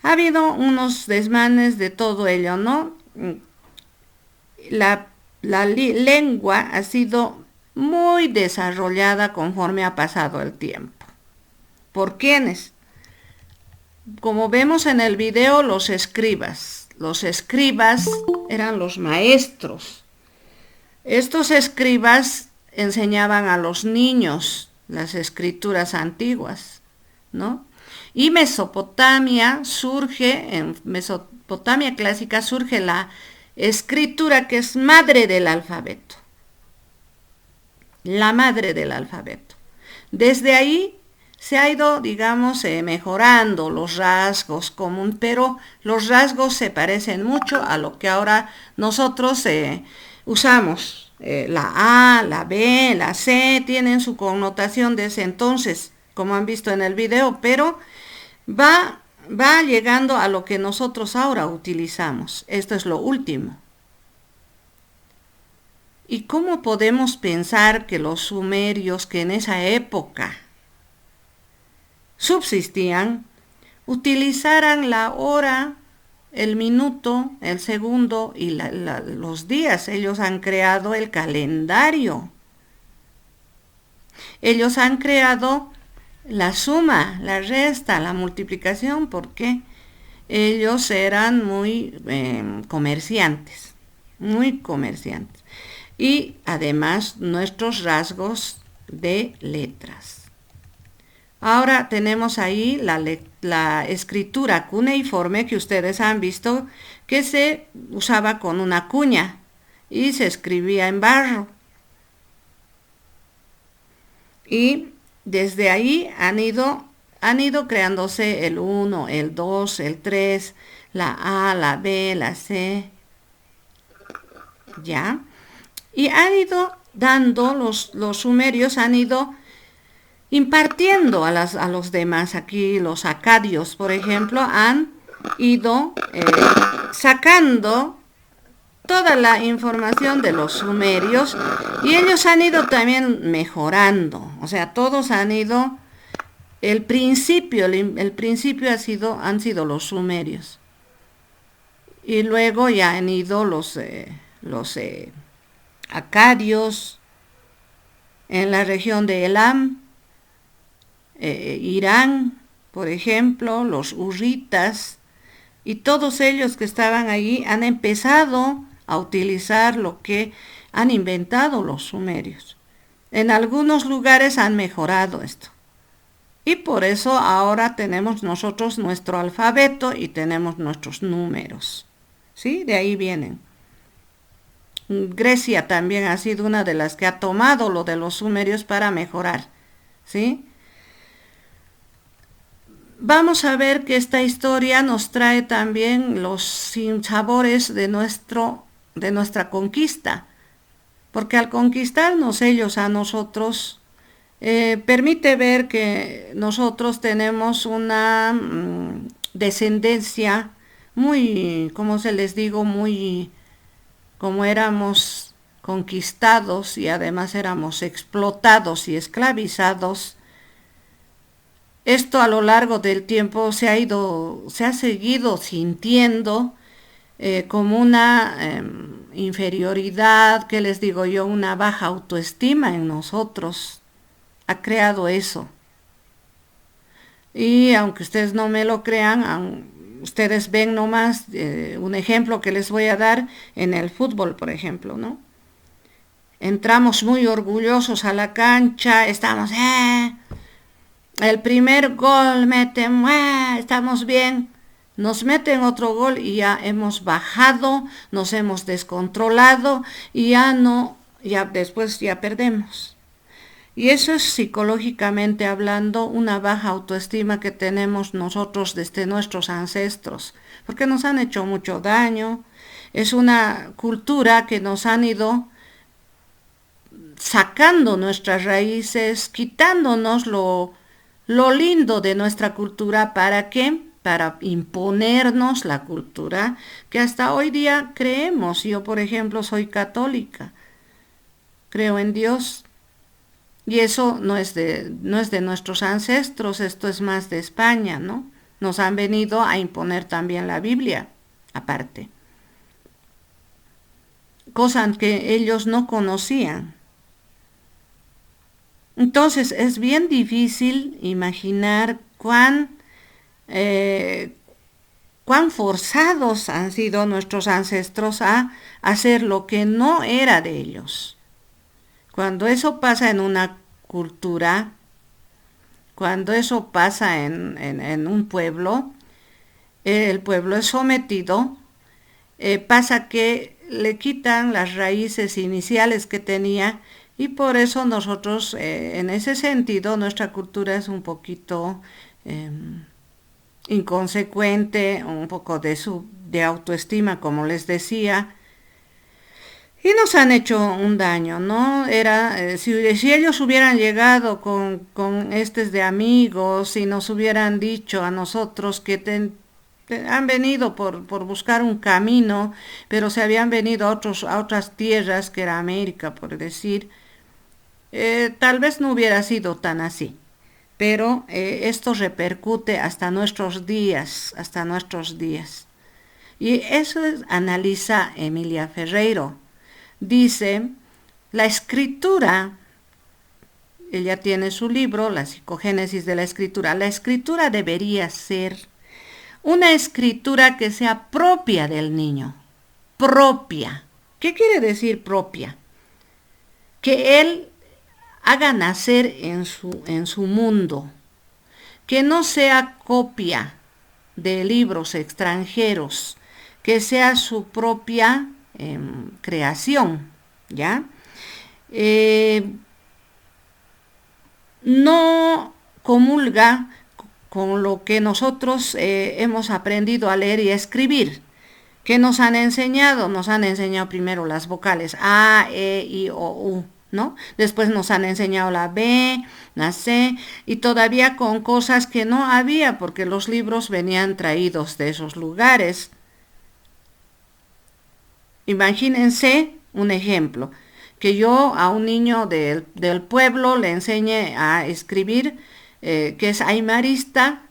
ha habido unos desmanes de todo ello, ¿no? La lengua ha sido muy desarrollada conforme ha pasado el tiempo. ¿Por quiénes? Como vemos en el video, los escribas. Los escribas eran los maestros Estos escribas enseñaban a los niños las escrituras antiguas, ¿no? Y Mesopotamia surge, en Mesopotamia clásica surge la escritura que es madre del alfabeto. La madre del alfabeto. Desde ahí se ha ido, digamos, mejorando los rasgos comunes, pero los rasgos se parecen mucho a lo que ahora nosotros usamos. La A, la B, la C tienen su connotación desde entonces, como han visto en el video, pero va llegando a lo que nosotros ahora utilizamos. Esto es lo último. ¿Y cómo podemos pensar que los sumerios que en esa época subsistían, utilizaran la hora, el minuto, el segundo y los días? Ellos han creado el calendario. Ellos han creado la suma, la resta, la multiplicación, porque ellos eran muy comerciantes, muy comerciantes. Y además nuestros rasgos de letras. Ahora tenemos ahí la escritura cuneiforme que ustedes han visto que se usaba con una cuña y se escribía en barro. Y desde ahí han ido creándose el 1, el 2, el 3, la A, la B, la C, ¿ya? Y han ido dando, los sumerios han ido impartiendo a los demás. Aquí los acadios, por ejemplo, han ido sacando toda la información de los sumerios y ellos han ido también mejorando. O sea, todos han ido, el principio han sido los sumerios. Y luego ya han ido los acadios en la región de Elam, Irán, por ejemplo, los hurritas, y todos ellos que estaban allí han empezado a utilizar lo que han inventado los sumerios. En algunos lugares han mejorado esto. Y por eso ahora tenemos nosotros nuestro alfabeto y tenemos nuestros números. ¿Sí? De ahí vienen. Grecia también ha sido una de las que ha tomado lo de los sumerios para mejorar, ¿sí? Vamos a ver que esta historia nos trae también los sinsabores de nuestra conquista, porque al conquistarnos ellos a nosotros, permite ver que nosotros tenemos una descendencia muy, como se les digo, muy, como éramos conquistados y además éramos explotados y esclavizados. Esto a lo largo del tiempo se ha seguido sintiendo como una inferioridad, que les digo yo, una baja autoestima en nosotros. Ha creado eso. Y aunque ustedes no me lo crean, ustedes ven nomás un ejemplo que les voy a dar en el fútbol, por ejemplo, ¿no? Entramos muy orgullosos a la cancha, estamos, el primer gol meten, estamos bien, nos meten otro gol y ya hemos bajado, nos hemos descontrolado y después ya perdemos. Y eso es psicológicamente hablando una baja autoestima que tenemos nosotros desde nuestros ancestros, porque nos han hecho mucho daño. Es una cultura que nos han ido sacando nuestras raíces, quitándonos lo lindo de nuestra cultura. ¿Para qué? Para imponernos la cultura que hasta hoy día creemos. Yo, por ejemplo, soy católica, creo en Dios. Y eso no es de nuestros ancestros, esto es más de España, ¿no? Nos han venido a imponer también la Biblia, aparte. Cosas que ellos no conocían. Entonces es bien difícil imaginar cuán forzados han sido nuestros ancestros a hacer lo que no era de ellos. Cuando eso pasa en una cultura, cuando eso pasa en un pueblo, el pueblo es sometido, pasa que le quitan las raíces iniciales que tenía, y por eso nosotros, en ese sentido, nuestra cultura es un poquito inconsecuente, un poco de autoestima, como les decía, y nos han hecho un daño, ¿no? Si ellos hubieran llegado con de amigos y nos hubieran dicho a nosotros que han venido por buscar un camino, pero se habían venido a otras tierras, que era América, por decir, tal vez no hubiera sido tan así. Pero esto repercute hasta nuestros días. Y eso analiza Emilia Ferreiro. Dice, la escritura, ella tiene su libro, La psicogénesis de la escritura debería ser una escritura que sea propia del niño. Propia. ¿Qué quiere decir propia? Que él haga nacer en su mundo, que no sea copia de libros extranjeros, que sea su propia creación, ¿ya? No comulga con lo que nosotros hemos aprendido a leer y a escribir. ¿Qué nos han enseñado? Nos han enseñado primero las vocales A, E, I, O, U, ¿no? Después nos han enseñado la B, la C, y todavía con cosas que no había, porque los libros venían traídos de esos lugares. Imagínense un ejemplo, que yo a un niño del pueblo le enseñe a escribir, que es aymarista,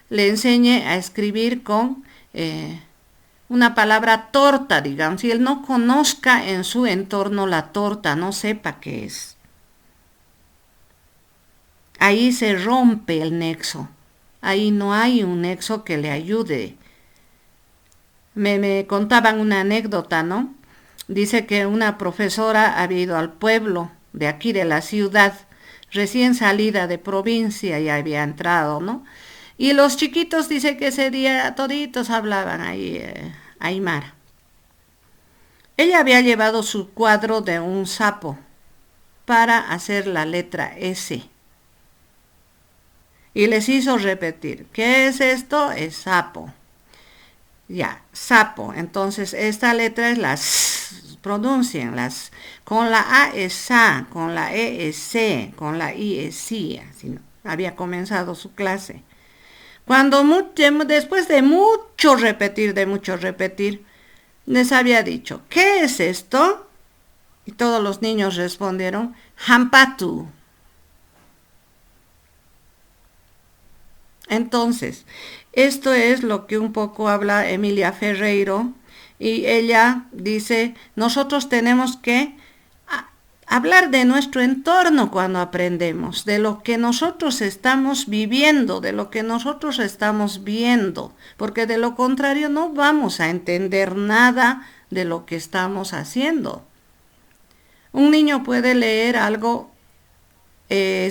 le enseñe a escribir con una palabra torta, digamos, si él no conozca en su entorno la torta, no sepa qué es. Ahí se rompe el nexo, ahí no hay un nexo que le ayude. Me contaban una anécdota, ¿no? Dice que una profesora había ido al pueblo de aquí de la ciudad, recién salida de provincia, y había entrado, ¿no? Y los chiquitos, dice que ese día toditos hablaban ahí aymara. Ella había llevado su cuadro de un sapo para hacer la letra S. Y les hizo repetir, ¿qué es esto? Es sapo. Ya, sapo. Entonces, esta letra es pronuncien las. Con la A es sa, con la E es se, con la I es si. Así, ¿no? Había comenzado su clase. Después de mucho repetir, les había dicho, ¿qué es esto? Y todos los niños respondieron, hampatu. Entonces, esto es lo que un poco habla Emilia Ferreiro, y ella dice, nosotros tenemos que hablar de nuestro entorno cuando aprendemos, de lo que nosotros estamos viviendo, de lo que nosotros estamos viendo, porque de lo contrario no vamos a entender nada de lo que estamos haciendo. Un niño puede leer algo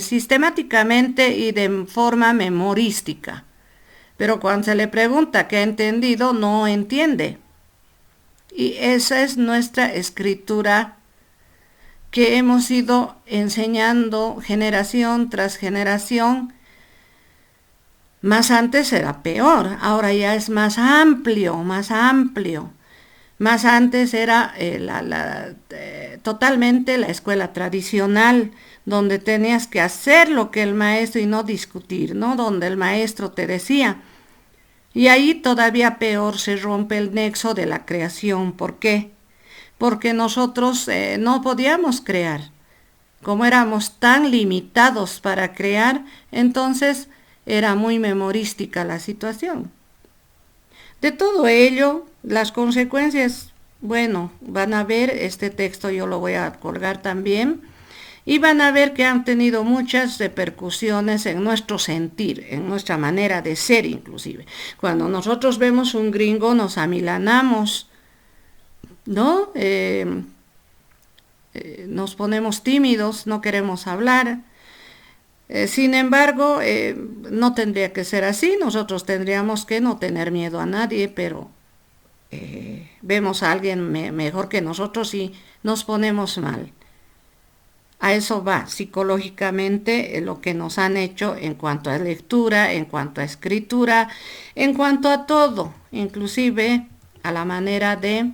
sistemáticamente y de forma memorística, pero cuando se le pregunta qué ha entendido, no entiende. Y esa es nuestra escritura que hemos ido enseñando generación tras generación. Más antes era peor, ahora ya es más amplio. Más antes era totalmente la escuela tradicional, donde tenías que hacer lo que el maestro y no discutir, ¿no? Donde el maestro te decía. Y ahí todavía peor se rompe el nexo de la creación. ¿Por qué? Porque nosotros no podíamos crear. Como éramos tan limitados para crear, entonces era muy memorística la situación. De todo ello, las consecuencias, bueno, van a ver, este texto yo lo voy a colgar también, Y van a ver que han tenido muchas repercusiones en nuestro sentir, en nuestra manera de ser inclusive. Cuando nosotros vemos un gringo nos amilanamos, ¿no? Nos ponemos tímidos, no queremos hablar. Sin embargo, no tendría que ser así. Nosotros tendríamos que no tener miedo a nadie, pero vemos a alguien mejor que nosotros y nos ponemos mal. A eso va psicológicamente lo que nos han hecho en cuanto a lectura, en cuanto a escritura, en cuanto a todo, inclusive a la manera de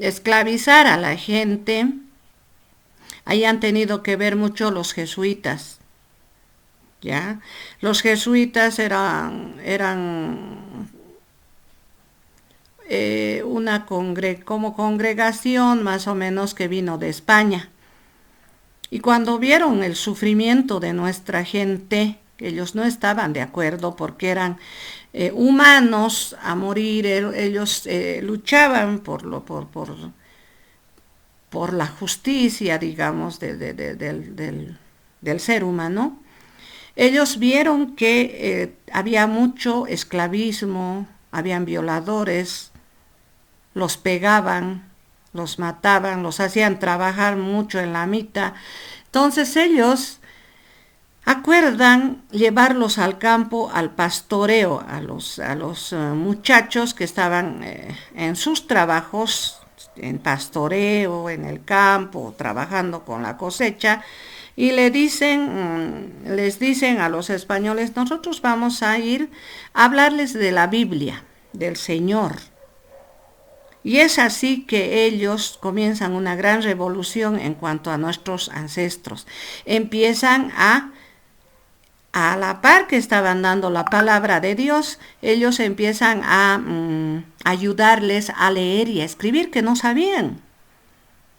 esclavizar a la gente. Ahí han tenido que ver mucho los jesuitas, ¿ya? Los jesuitas eran una como congregación más o menos que vino de España. Y cuando vieron el sufrimiento de nuestra gente, ellos no estaban de acuerdo porque eran humanos a morir, ellos luchaban por la justicia, digamos, del ser humano. Ellos vieron que había mucho esclavismo, habían violadores, los pegaban, los mataban, los hacían trabajar mucho en la mitad. Entonces ellos acuerdan llevarlos al campo, al pastoreo, a los muchachos que estaban en sus trabajos, en pastoreo, en el campo, trabajando con la cosecha, y les dicen a los españoles, nosotros vamos a ir a hablarles de la Biblia, del Señor. Y es así que ellos comienzan una gran revolución en cuanto a nuestros ancestros. Empiezan a la par que estaban dando la palabra de Dios, ellos empiezan a ayudarles a leer y a escribir, que no sabían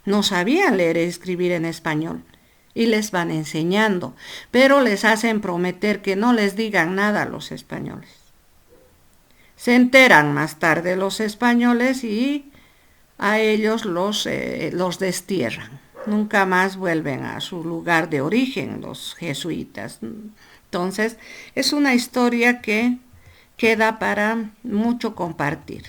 leer y escribir en español. Y les van enseñando, pero les hacen prometer que no les digan nada a los españoles. Se enteran más tarde los españoles y a ellos los destierran. Nunca más vuelven a su lugar de origen los jesuitas. Entonces, es una historia que queda para mucho compartir.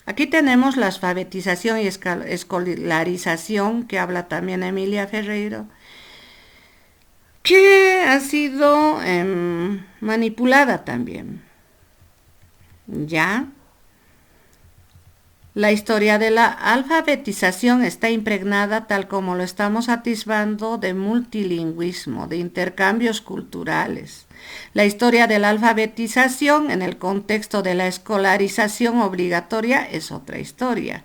Aquí tenemos la alfabetización y escolarización, que habla también Emilia Ferreiro, que ha sido manipulada también. ¿Ya? La historia de la alfabetización está impregnada, tal como lo estamos atisbando, de multilingüismo, de intercambios culturales. La historia de la alfabetización en el contexto de la escolarización obligatoria es otra historia,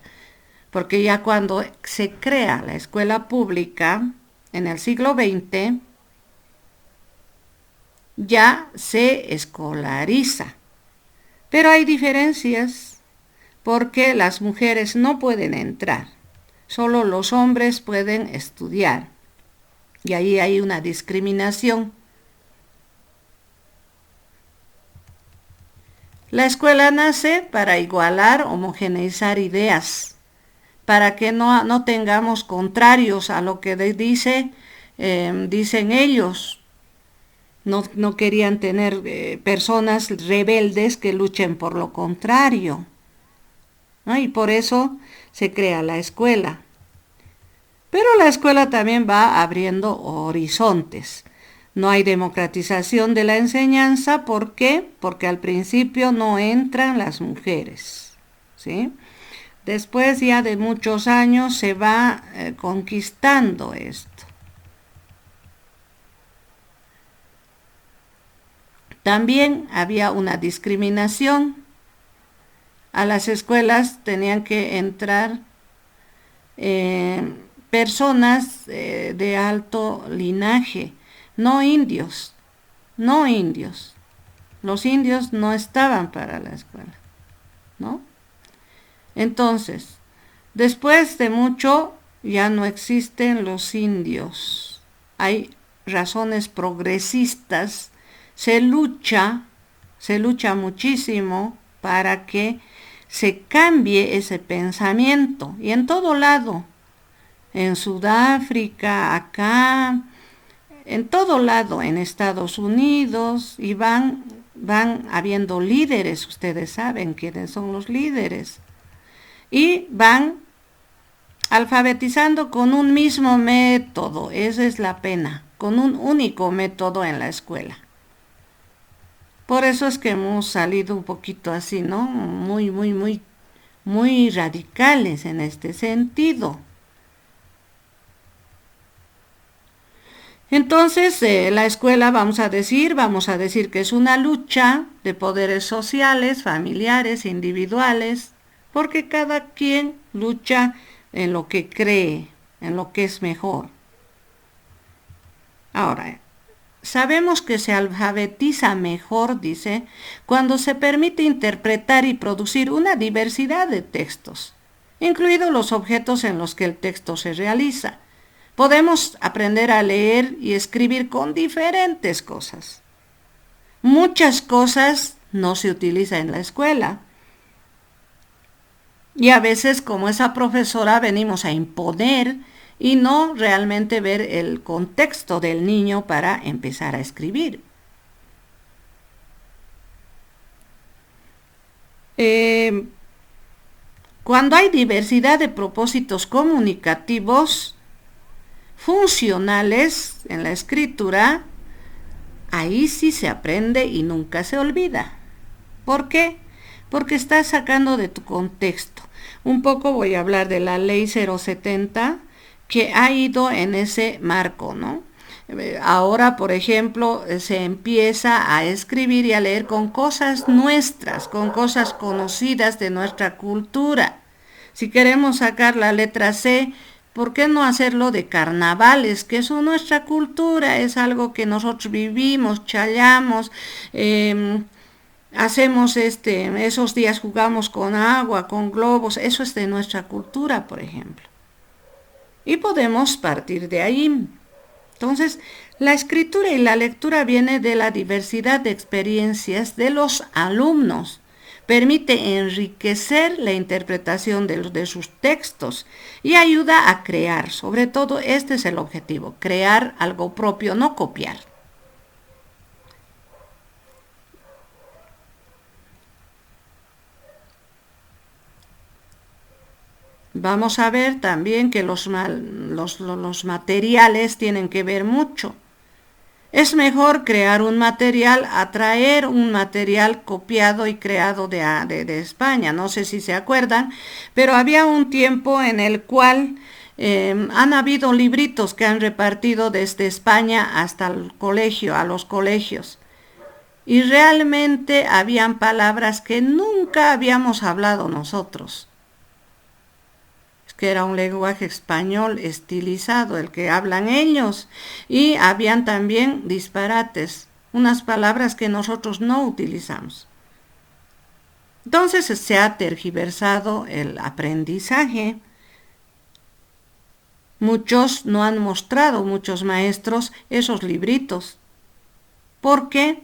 porque ya cuando se crea la escuela pública en el siglo XX, ya se escolariza. Pero hay diferencias porque las mujeres no pueden entrar, solo los hombres pueden estudiar. Y ahí hay una discriminación. La escuela nace para igualar, homogeneizar ideas, para que no tengamos contrarios a lo que dicen ellos. No querían tener personas rebeldes que luchen por lo contrario, ¿no? Y por eso se crea la escuela. Pero la escuela también va abriendo horizontes. No hay democratización de la enseñanza. ¿Por qué? Porque al principio no entran las mujeres, ¿sí? Después ya de muchos años se va conquistando esto. También había una discriminación. A las escuelas tenían que entrar personas de alto linaje, no indios. Los indios no estaban para la escuela, ¿no? Entonces, después de mucho, ya no existen los indios. Hay razones progresistas. Se lucha muchísimo para que se cambie ese pensamiento, y en todo lado, en Sudáfrica, acá, en todo lado, en Estados Unidos, y van habiendo líderes, ustedes saben quiénes son los líderes, y van alfabetizando con un mismo método, esa es la pena, con un único método en la escuela. Por eso es que hemos salido un poquito así, ¿no? Muy radicales en este sentido. Entonces, la escuela vamos a decir que es una lucha de poderes sociales, familiares, individuales, porque cada quien lucha en lo que cree, en lo que es mejor. Ahora, sabemos que se alfabetiza mejor, dice, cuando se permite interpretar y producir una diversidad de textos, incluidos los objetos en los que el texto se realiza. Podemos aprender a leer y escribir con diferentes cosas. Muchas cosas no se utilizan en la escuela. Y a veces, como esa profesora, venimos a imponer y no realmente ver el contexto del niño para empezar a escribir. Cuando hay diversidad de propósitos comunicativos funcionales en la escritura, ahí sí se aprende y nunca se olvida. ¿Por qué? Porque estás sacando de tu contexto. Un poco voy a hablar de la ley 070 que ha ido en ese marco, ¿no? Ahora, por ejemplo, se empieza a escribir y a leer con cosas nuestras, con cosas conocidas de nuestra cultura. Si queremos sacar la letra C, ¿por qué no hacerlo de carnavales? Que son nuestra cultura, es algo que nosotros vivimos, chayamos, hacemos esos días jugamos con agua, con globos, eso es de nuestra cultura, por ejemplo. Y podemos partir de ahí. Entonces, la escritura y la lectura viene de la diversidad de experiencias de los alumnos. Permite enriquecer la interpretación de sus textos y ayuda a crear. Sobre todo, este es el objetivo, crear algo propio, no copiar. Vamos a ver también que los materiales tienen que ver mucho. Es mejor crear un material a traer un material copiado y creado de España. No sé si se acuerdan, pero había un tiempo en el cual han habido libritos que han repartido desde España hasta el colegio, a los colegios. Y realmente habían palabras que nunca habíamos hablado nosotros. Que era un lenguaje español estilizado, el que hablan ellos, y habían también disparates, unas palabras que nosotros no utilizamos. Entonces se ha tergiversado el aprendizaje. Muchos no han mostrado, muchos maestros, esos libritos. ¿Por qué?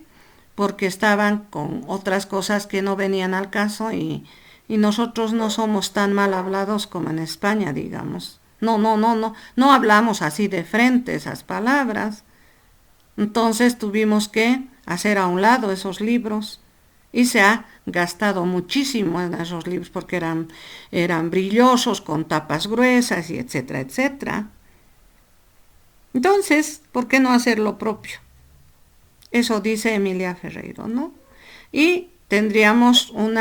Porque estaban con otras cosas que no venían al caso y nosotros no somos tan mal hablados como en España, digamos. No hablamos así de frente esas palabras. Entonces tuvimos que hacer a un lado esos libros y se ha gastado muchísimo en esos libros porque eran brillosos, con tapas gruesas y etcétera, etcétera. Entonces, ¿por qué no hacer lo propio? Eso dice Emilia Ferreiro, ¿no? Y tendríamos un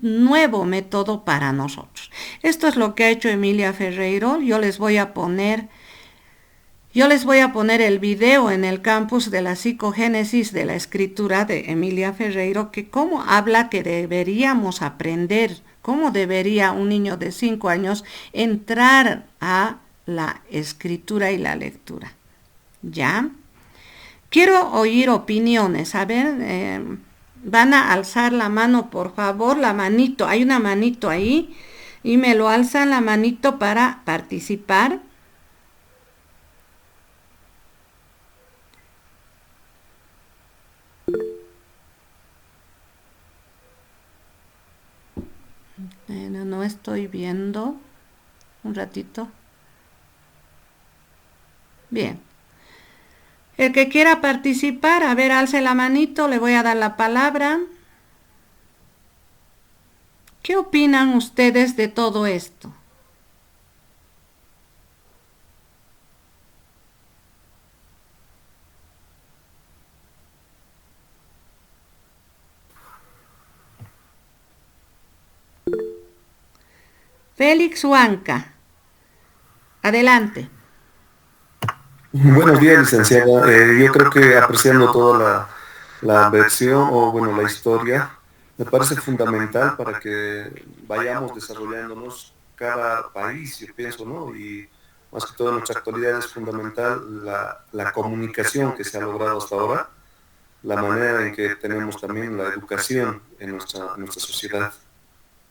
nuevo método para nosotros. Esto es lo que ha hecho Emilia Ferreiro. Yo les voy a poner el video en el campus de la psicogénesis de la escritura de Emilia Ferreiro, que cómo habla que deberíamos aprender, cómo debería un niño de 5 años entrar a la escritura y la lectura. ¿Ya? Quiero oír opiniones. A ver, van a alzar la mano, por favor, la manito. Hay una manito ahí y me lo alzan la manito para participar. No estoy viendo. Un ratito. Bien. El que quiera participar, a ver, alce la manito, le voy a dar la palabra. ¿Qué opinan ustedes de todo esto? Félix Huanca, adelante. Buenos días, licenciada. Yo creo que apreciando toda la versión o, bueno, la historia, me parece fundamental para que vayamos desarrollándonos cada país, yo pienso, ¿no? Y más que todo en nuestra actualidad es fundamental la comunicación que se ha logrado hasta ahora, la manera en que tenemos también la educación en nuestra sociedad.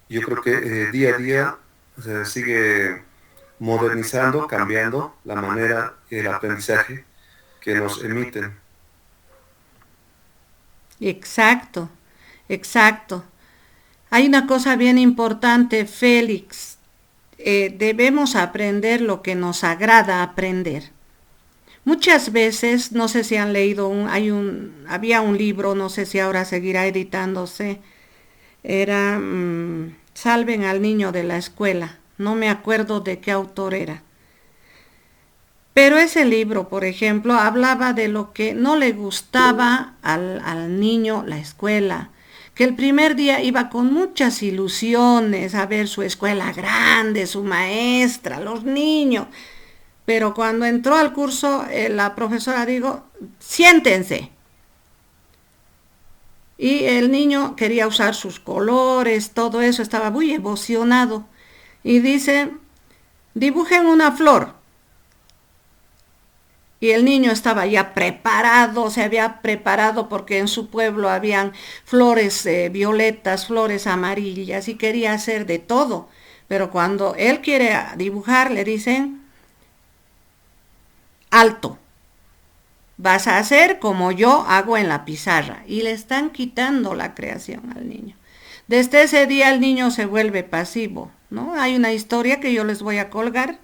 Yo creo que día a día se sigue modernizando, cambiando la manera y el aprendizaje que nos emiten. Exacto, exacto. Hay una cosa bien importante, Félix. Debemos aprender lo que nos agrada aprender. Muchas veces, no sé si han leído, había un libro, no sé si ahora seguirá editándose, era Salven al niño de la escuela. No me acuerdo de qué autor era. Pero ese libro, por ejemplo, hablaba de lo que no le gustaba al niño la escuela, que el primer día iba con muchas ilusiones a ver su escuela grande, su maestra, los niños. Pero cuando entró al curso, la profesora dijo, siéntense. Y el niño quería usar sus colores, todo eso, estaba muy emocionado. Y dice, dibujen una flor. Y el niño estaba ya preparado, se había preparado porque en su pueblo habían flores violetas, flores amarillas y quería hacer de todo. Pero cuando él quiere dibujar, le dicen, alto, vas a hacer como yo hago en la pizarra. Y le están quitando la creación al niño. Desde ese día el niño se vuelve pasivo, ¿no? Hay una historia que yo les voy a colgar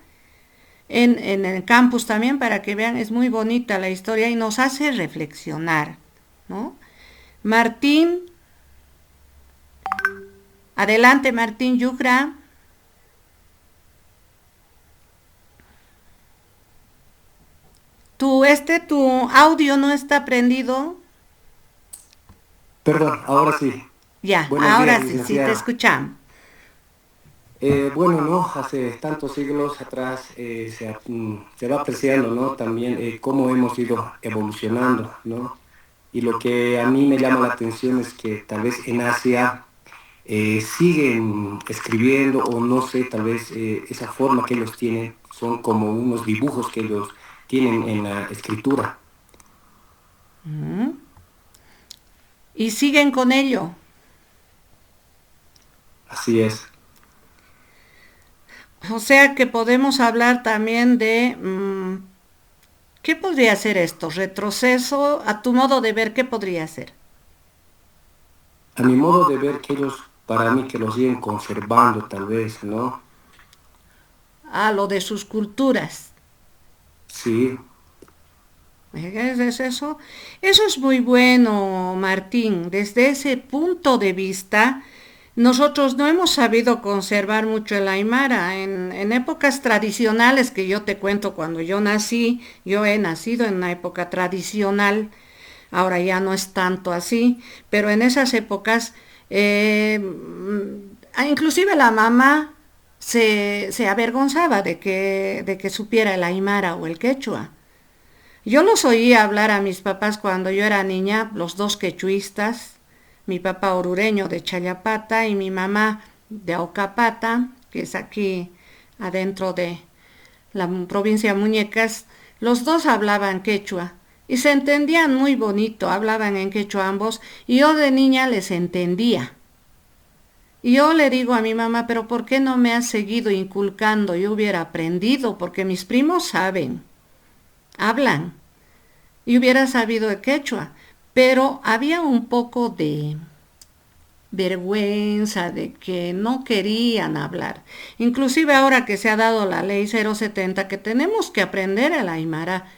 en el campus también para que vean, es muy bonita la historia y nos hace reflexionar, ¿no? Martín, adelante Martín Yucra. Tu audio no está prendido. Perdón, ahora sí. Ya, Buenos ahora días, sí, sí te licenciada. escuchamos. Bueno, ¿no? Hace tantos siglos atrás se va apreciando, ¿no? También cómo hemos ido evolucionando, ¿no? Y lo que a mí me llama la atención es que tal vez en Asia siguen escribiendo, o no sé, tal vez esa forma que ellos tienen son como unos dibujos que ellos tienen en la escritura. Y siguen con ello. Así es. O sea que podemos hablar también de, ¿qué podría ser esto? Retroceso, a tu modo de ver, ¿qué podría ser? A mi modo de ver que ellos, para mí, que lo siguen conservando tal vez, ¿no? Ah, lo de sus culturas. Sí. ¿Es eso? Eso es muy bueno, Martín. Desde ese punto de vista, nosotros no hemos sabido conservar mucho el aymara. En épocas tradicionales, que yo te cuento, cuando yo nací, yo he nacido en una época tradicional, ahora ya no es tanto así, pero en esas épocas, inclusive la mamá se avergonzaba de que supiera el aymara o el quechua. Yo los oía hablar a mis papás cuando yo era niña, los dos quechuistas, mi papá orureño de Chayapata y mi mamá de Aucapata, que es aquí adentro de la provincia de Muñecas. Los dos hablaban quechua y se entendían muy bonito, hablaban en quechua ambos, y yo de niña les entendía. Y yo le digo a mi mamá, pero ¿por qué no me has seguido inculcando? Yo hubiera aprendido, porque mis primos saben, hablan, y hubiera sabido el quechua, pero había un poco de vergüenza, de que no querían hablar. Inclusive ahora que se ha dado la ley 070, que tenemos que aprender el aymara,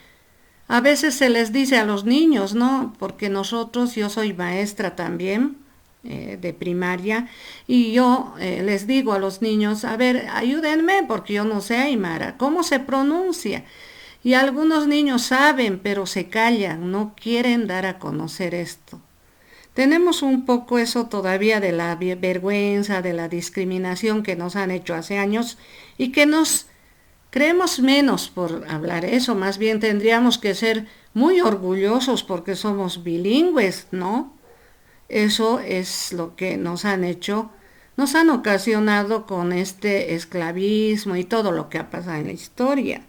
A veces se les dice a los niños, ¿no? Porque yo soy maestra también de primaria y yo les digo a los niños, a ver, ayúdenme porque yo no sé aymara, ¿cómo se pronuncia? Y algunos niños saben, pero se callan, no quieren dar a conocer esto. Tenemos un poco eso todavía de la vergüenza, de la discriminación que nos han hecho hace años y que nos creemos menos por hablar eso, más bien tendríamos que ser muy orgullosos porque somos bilingües, ¿no? Eso es lo que nos han hecho, nos han ocasionado con este esclavismo y todo lo que ha pasado en la historia.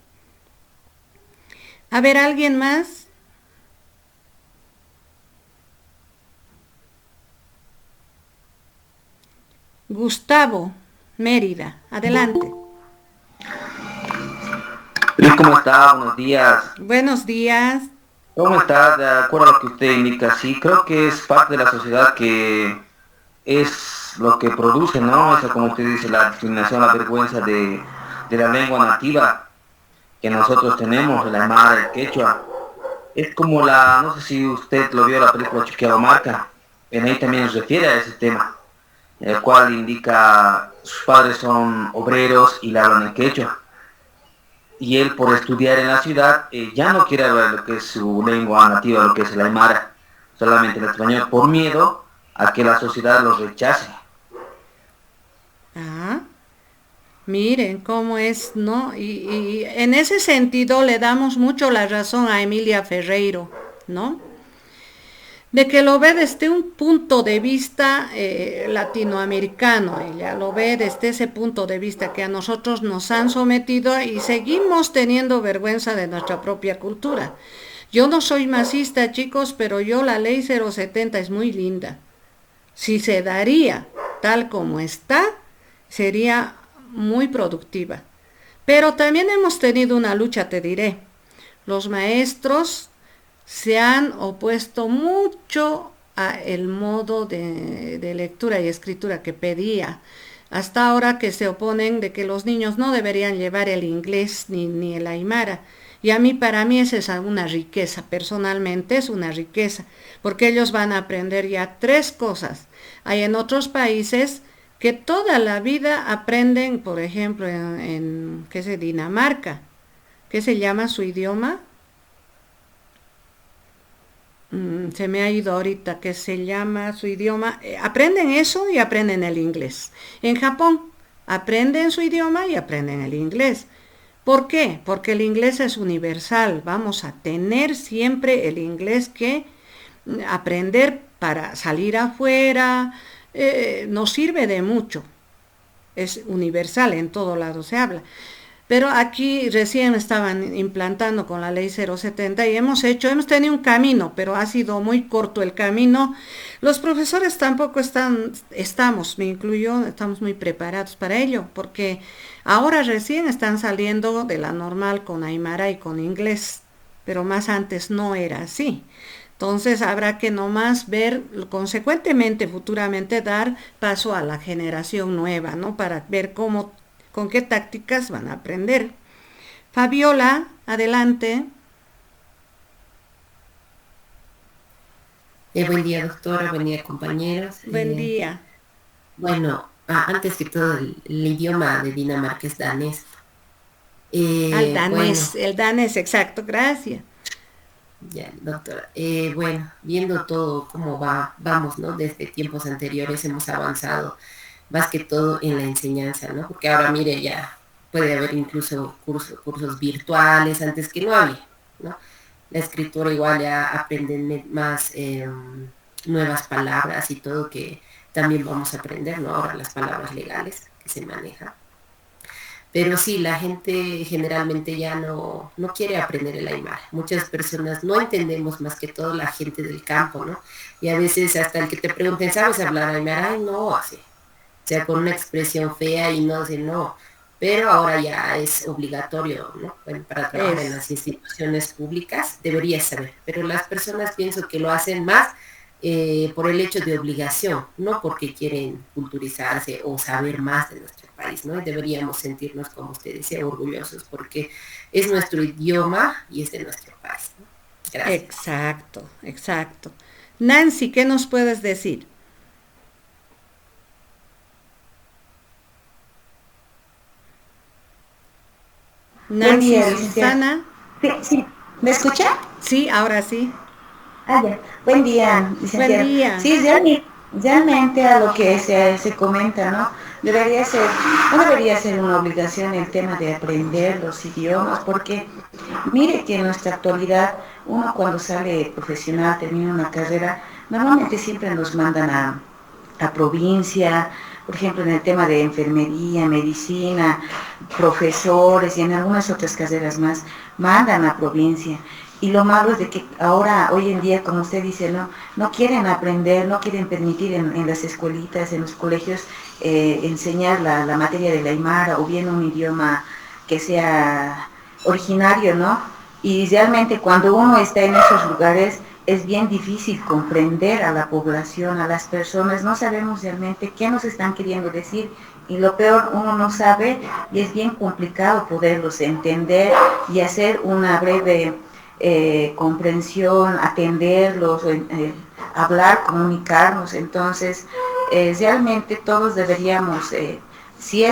A ver, ¿alguien más? Gustavo Mérida, adelante. ¿Cómo está? Buenos días. Buenos días. ¿Cómo está? De acuerdo a lo que usted indica, sí, creo que es parte de la sociedad que es lo que produce, ¿no? Eso, como usted dice, la discriminación, la vergüenza de la lengua nativa que nosotros tenemos, el aymara, el quechua. Es como no sé si usted lo vio la película Chuquiahuamarca, en ahí también se refiere a ese tema, el cual indica sus padres son obreros y le hablan el quechua. Y él, por estudiar en la ciudad, ya no quiere hablar lo que es su lengua nativa, lo que es el aymara, solamente el español, por miedo a que la sociedad los rechace. Ah, miren cómo es, ¿no? Y en ese sentido le damos mucho la razón a Emilia Ferreiro, ¿no? De que lo ve desde un punto de vista latinoamericano, ella lo ve desde ese punto de vista que a nosotros nos han sometido y seguimos teniendo vergüenza de nuestra propia cultura. Yo no soy masista, chicos, pero la ley 070 es muy linda. Si se daría tal como está, sería muy productiva. Pero también hemos tenido una lucha, te diré. Los maestros se han opuesto mucho a el modo de lectura y escritura que pedía. Hasta ahora que se oponen de que los niños no deberían llevar el inglés ni el aymara. Y para mí esa es una riqueza, personalmente es una riqueza, porque ellos van a aprender ya 3 cosas. Hay en otros países que toda la vida aprenden, por ejemplo, en ¿qué es? Dinamarca, ¿qué se llama su idioma? Se me ha ido ahorita, que se llama su idioma, aprenden eso y aprenden el inglés. En Japón aprenden su idioma y aprenden el inglés. ¿Por qué? Porque el inglés es universal, vamos a tener siempre el inglés que aprender para salir afuera, nos sirve de mucho, es universal, en todo lado se habla. Pero aquí recién estaban implantando con la ley 070 y hemos tenido un camino, pero ha sido muy corto el camino. Los profesores tampoco me incluyo, estamos muy preparados para ello, porque ahora recién están saliendo de la normal con aymara y con inglés, pero más antes no era así. Entonces habrá que nomás ver, consecuentemente, futuramente dar paso a la generación nueva, ¿no? Para ver con qué tácticas van a aprender. Fabiola, adelante. Buen día, doctora, buen día, compañeros. Buen día. Bueno, antes que todo, el idioma de Dinamarca es danés. El danés, exacto, gracias. Ya, doctora. Bueno, viendo todo cómo vamos, ¿no? Desde tiempos anteriores hemos avanzado más que todo en la enseñanza, ¿no? Porque ahora, mire, ya puede haber incluso cursos virtuales, antes que no había, ¿no? La escritura igual ya aprenden más nuevas palabras y todo que también vamos a aprender, ¿no? Ahora las palabras legales que se manejan. Pero sí, la gente generalmente ya no quiere aprender el aymara. Muchas personas no entendemos, más que todo la gente del campo, ¿no? Y a veces hasta el que te pregunten, ¿sabes hablar aymara? Ay, no, así. O sea, con una expresión fea y no sé, no. Pero ahora ya es obligatorio, ¿no? Bueno, para trabajar en las instituciones públicas debería saber. Pero las personas pienso que lo hacen más por el hecho de obligación, no porque quieren culturizarse o saber más de nuestro país, ¿no? Y deberíamos sentirnos, como usted decía, orgullosos porque es nuestro idioma y es de nuestro país, ¿no? Gracias. Exacto, exacto. Nancy, ¿qué nos puedes decir? Buen Nancy día, licenciada. Susana. Sí. ¿Me escucha? Sí, ahora sí. Ya. Buen día, licenciada. Buen día. Sí, realmente a lo que se comenta, ¿no? No debería ser una obligación el tema de aprender los idiomas, porque mire que en nuestra actualidad, uno cuando sale profesional, termina una carrera, normalmente siempre nos mandan a provincia, por ejemplo, en el tema de enfermería, medicina, profesores y en algunas otras carreras más, mandan a provincia. Y lo malo es de que ahora, hoy en día, como usted dice, no quieren aprender, no quieren permitir en las escuelitas, en los colegios, enseñar la materia del aymara o bien un idioma que sea originario, ¿no? Y realmente cuando uno está en esos lugares es bien difícil comprender a la población, a las personas, no sabemos realmente qué nos están queriendo decir y lo peor, uno no sabe y es bien complicado poderlos entender y hacer una breve comprensión, atenderlos, hablar, comunicarnos. Entonces, realmente todos deberíamos, si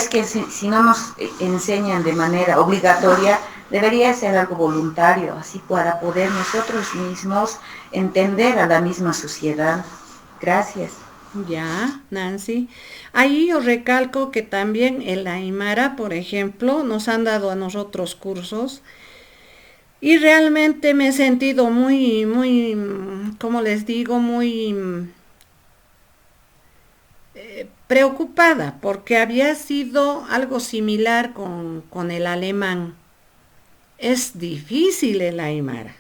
no nos enseñan de manera obligatoria, debería ser algo voluntario, así para poder nosotros mismos entender a la misma sociedad. Gracias. Ya, Nancy. Ahí yo recalco que también el Aymara, por ejemplo, nos han dado a nosotros cursos y realmente me he sentido muy, como les digo, muy preocupada porque había sido algo similar con el alemán. Es difícil el Aymara.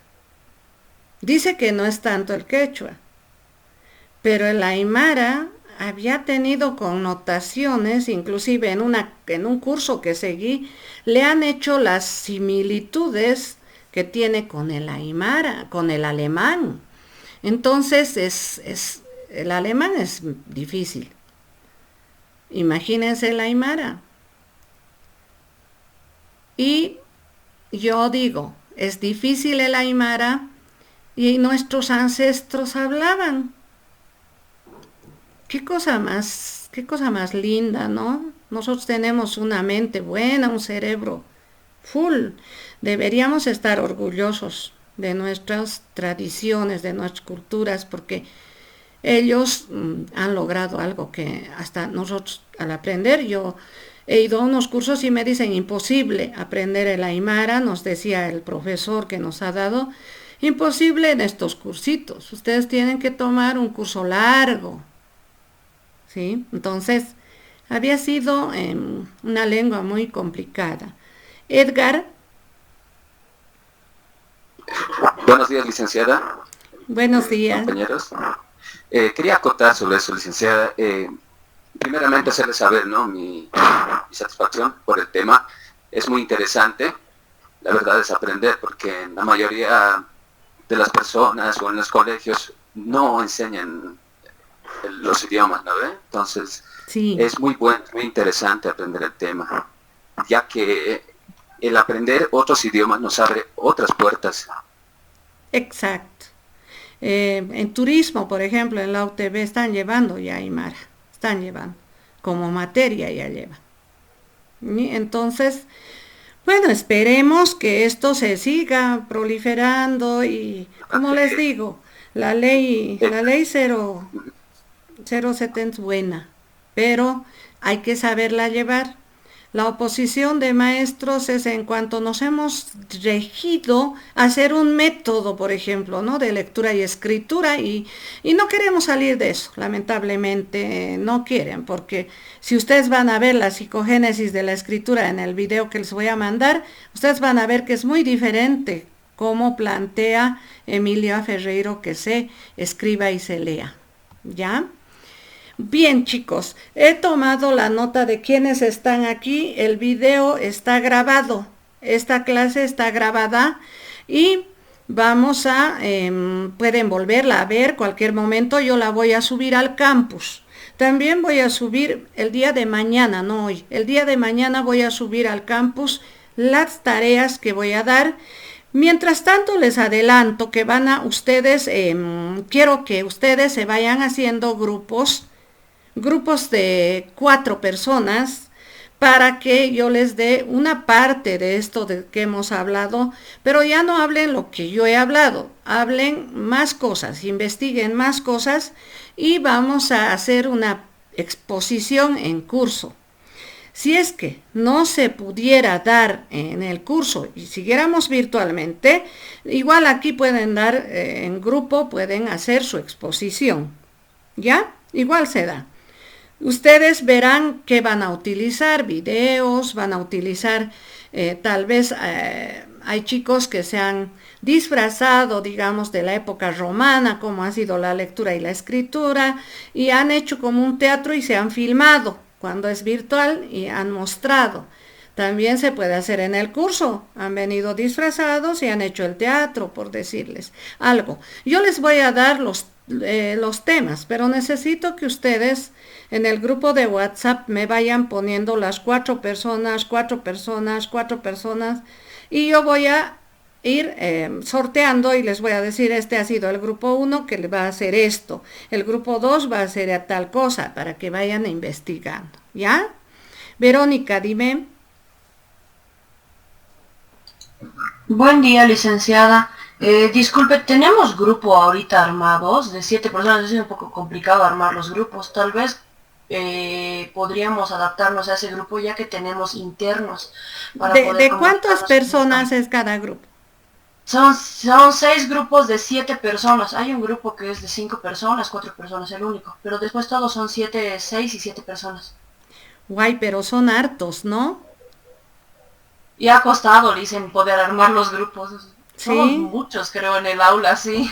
Dice que no es tanto el quechua, pero el Aymara había tenido connotaciones, inclusive en un curso que seguí, le han hecho las similitudes que tiene con el Aymara, con el alemán. Entonces el alemán es difícil. Imagínense el Aymara. Y yo digo, es difícil el Aymara y nuestros ancestros hablaban. Qué cosa más linda, ¿no? Nosotros tenemos una mente buena, un cerebro full. Deberíamos estar orgullosos de nuestras tradiciones, de nuestras culturas, porque ellos han logrado algo que hasta nosotros al aprender, yo he ido a unos cursos y me dicen imposible aprender el Aymara, nos decía el profesor que nos ha dado, imposible en estos cursitos, ustedes tienen que tomar un curso largo, ¿sí? Entonces, había sido una lengua muy complicada. Edgar. Buenos días, licenciada. Buenos días. Compañeros. Quería acotar sobre eso, licenciada. Primeramente hacerles saber, ¿no?, mi satisfacción por el tema. Es muy interesante. La verdad es aprender, porque la mayoría de las personas o en los colegios no enseñan los idiomas, ¿no ve? Entonces, sí, es muy bueno, muy interesante aprender el tema, ya que el aprender otros idiomas nos abre otras puertas. Exacto. En turismo, por ejemplo, en la UTB están llevando ya Aymara, están llevando, como materia ya llevan. ¿Y? Entonces, bueno, esperemos que esto se siga proliferando y, como les digo, la ley 070 es buena, pero hay que saberla llevar. La oposición de maestros es en cuanto nos hemos regido a hacer un método, por ejemplo, ¿no?, de lectura y escritura y no queremos salir de eso, lamentablemente no quieren, porque si ustedes van a ver la psicogénesis de la escritura en el video que les voy a mandar, ustedes van a ver que es muy diferente cómo plantea Emilia Ferreiro que se escriba y se lea, ¿ya? Bien, chicos, he tomado la nota de quienes están aquí, el video está grabado, esta clase está grabada y vamos a, pueden volverla a ver cualquier momento, yo la voy a subir al campus. También voy a subir el día de mañana, no hoy, el día de mañana voy a subir al campus las tareas que voy a dar. Mientras tanto, les adelanto que van a ustedes, quiero que ustedes se vayan haciendo grupos de 4 personas, para que yo les dé una parte de esto de que hemos hablado, pero ya no hablen lo que yo he hablado, hablen más cosas, investiguen más cosas y vamos a hacer una exposición en curso. Si es que no se pudiera dar en el curso y siguiéramos virtualmente, igual aquí pueden dar en grupo, pueden hacer su exposición, ¿ya? Igual se da. Ustedes verán que van a utilizar videos, van a utilizar, tal vez hay chicos que se han disfrazado, digamos, de la época romana, como ha sido la lectura y la escritura, y han hecho como un teatro y se han filmado cuando es virtual y han mostrado. También se puede hacer en el curso, han venido disfrazados y han hecho el teatro, por decirles algo. Yo les voy a dar los temas, pero necesito que ustedes en el grupo de WhatsApp me vayan poniendo las 4 personas, y yo voy a ir sorteando y les voy a decir, este ha sido el grupo 1 que le va a hacer esto, el grupo 2 va a hacer a tal cosa, para que vayan investigando, ¿ya? Verónica, dime. Buen día, licenciada. Disculpe, ¿tenemos grupo ahorita armados de 7 personas? Es un poco complicado armar los grupos. Tal vez podríamos adaptarnos a ese grupo ya que tenemos internos. ¿De cuántas personas es cada grupo? Son 6 grupos de 7 personas. Hay un grupo que es de 5 personas, 4 personas, el único. Pero después todos son 6 y 7 personas. Guay, pero son hartos, ¿no? Y ha costado, dicen, poder armar los grupos. ¿Sí? Somos muchos, creo, en el aula, sí.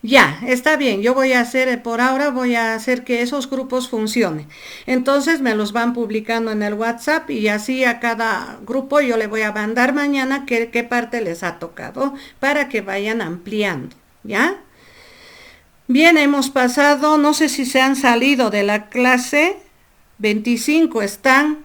Ya, está bien, yo voy a hacer, por ahora voy a hacer que esos grupos funcionen. Entonces me los van publicando en el WhatsApp y así a cada grupo yo le voy a mandar mañana qué parte les ha tocado para que vayan ampliando, ¿ya? Bien, hemos pasado, no sé si se han salido de la clase. 25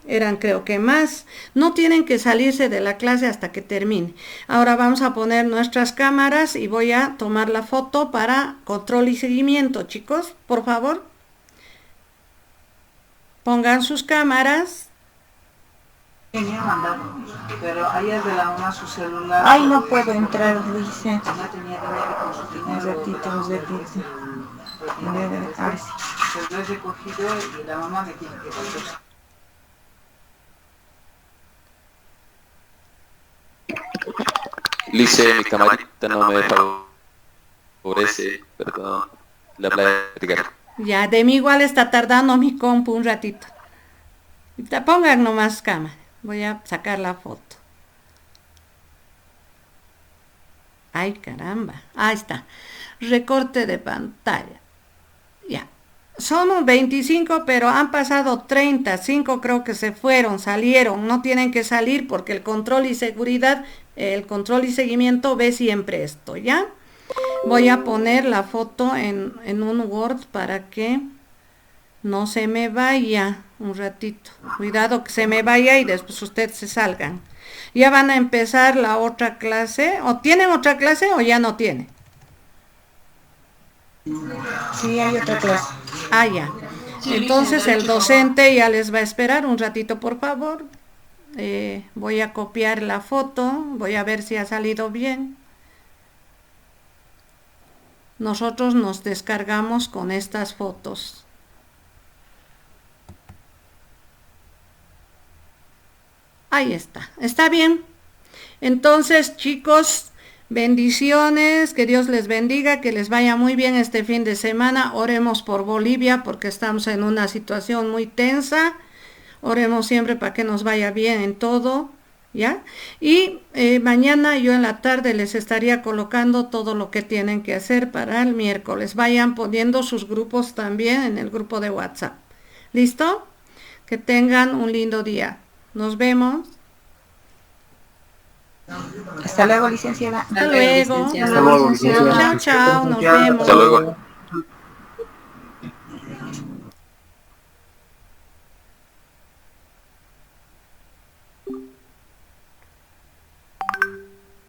eran creo que más, no tienen que salirse de la clase hasta que termine. Ahora vamos a poner nuestras cámaras y voy a tomar la foto para control y seguimiento, chicos, por favor. Pongan sus cámaras. Tenía mandado, pero ayer de la mamá su celular. Ay, no puedo entrar, dice. No tenía dinero con su dinero. Un ratito. Se lo he recogido y la mamá me tiene que volver. Lice, mi camarita no me favorece, perdón, la plática. Ya, de mí igual está tardando mi compu un ratito. Pongan nomás cámara, voy a sacar la foto. Ay, caramba, ahí está, recorte de pantalla. Ya, somos 25, pero han pasado 30, 5 creo que se fueron, salieron, no tienen que salir porque el control y seguridad, el control y seguimiento ve siempre esto, ¿ya? Voy a poner la foto en un Word para que no se me vaya un ratito. Cuidado que se me vaya y después ustedes se salgan. Ya van a empezar la otra clase, o tienen otra clase o ya no tienen. Sí, hay otra clase. Ah, ya. Entonces el docente ya les va a esperar un ratito, por favor. Voy a copiar la foto, voy a ver si ha salido bien. Nosotros nos descargamos con estas fotos. Ahí está bien. Entonces, chicos, bendiciones, que Dios les bendiga, que les vaya muy bien este fin de semana. Oremos por Bolivia porque estamos en una situación muy tensa. Oremos siempre para que nos vaya bien en todo, ¿ya? Y mañana yo en la tarde les estaría colocando todo lo que tienen que hacer para el miércoles. Vayan poniendo sus grupos también en el grupo de WhatsApp. ¿Listo? Que tengan un lindo día. Nos vemos. Hasta luego, licenciada. Hasta luego. Hasta luego, licenciada. Chao, nos vemos. Hasta luego.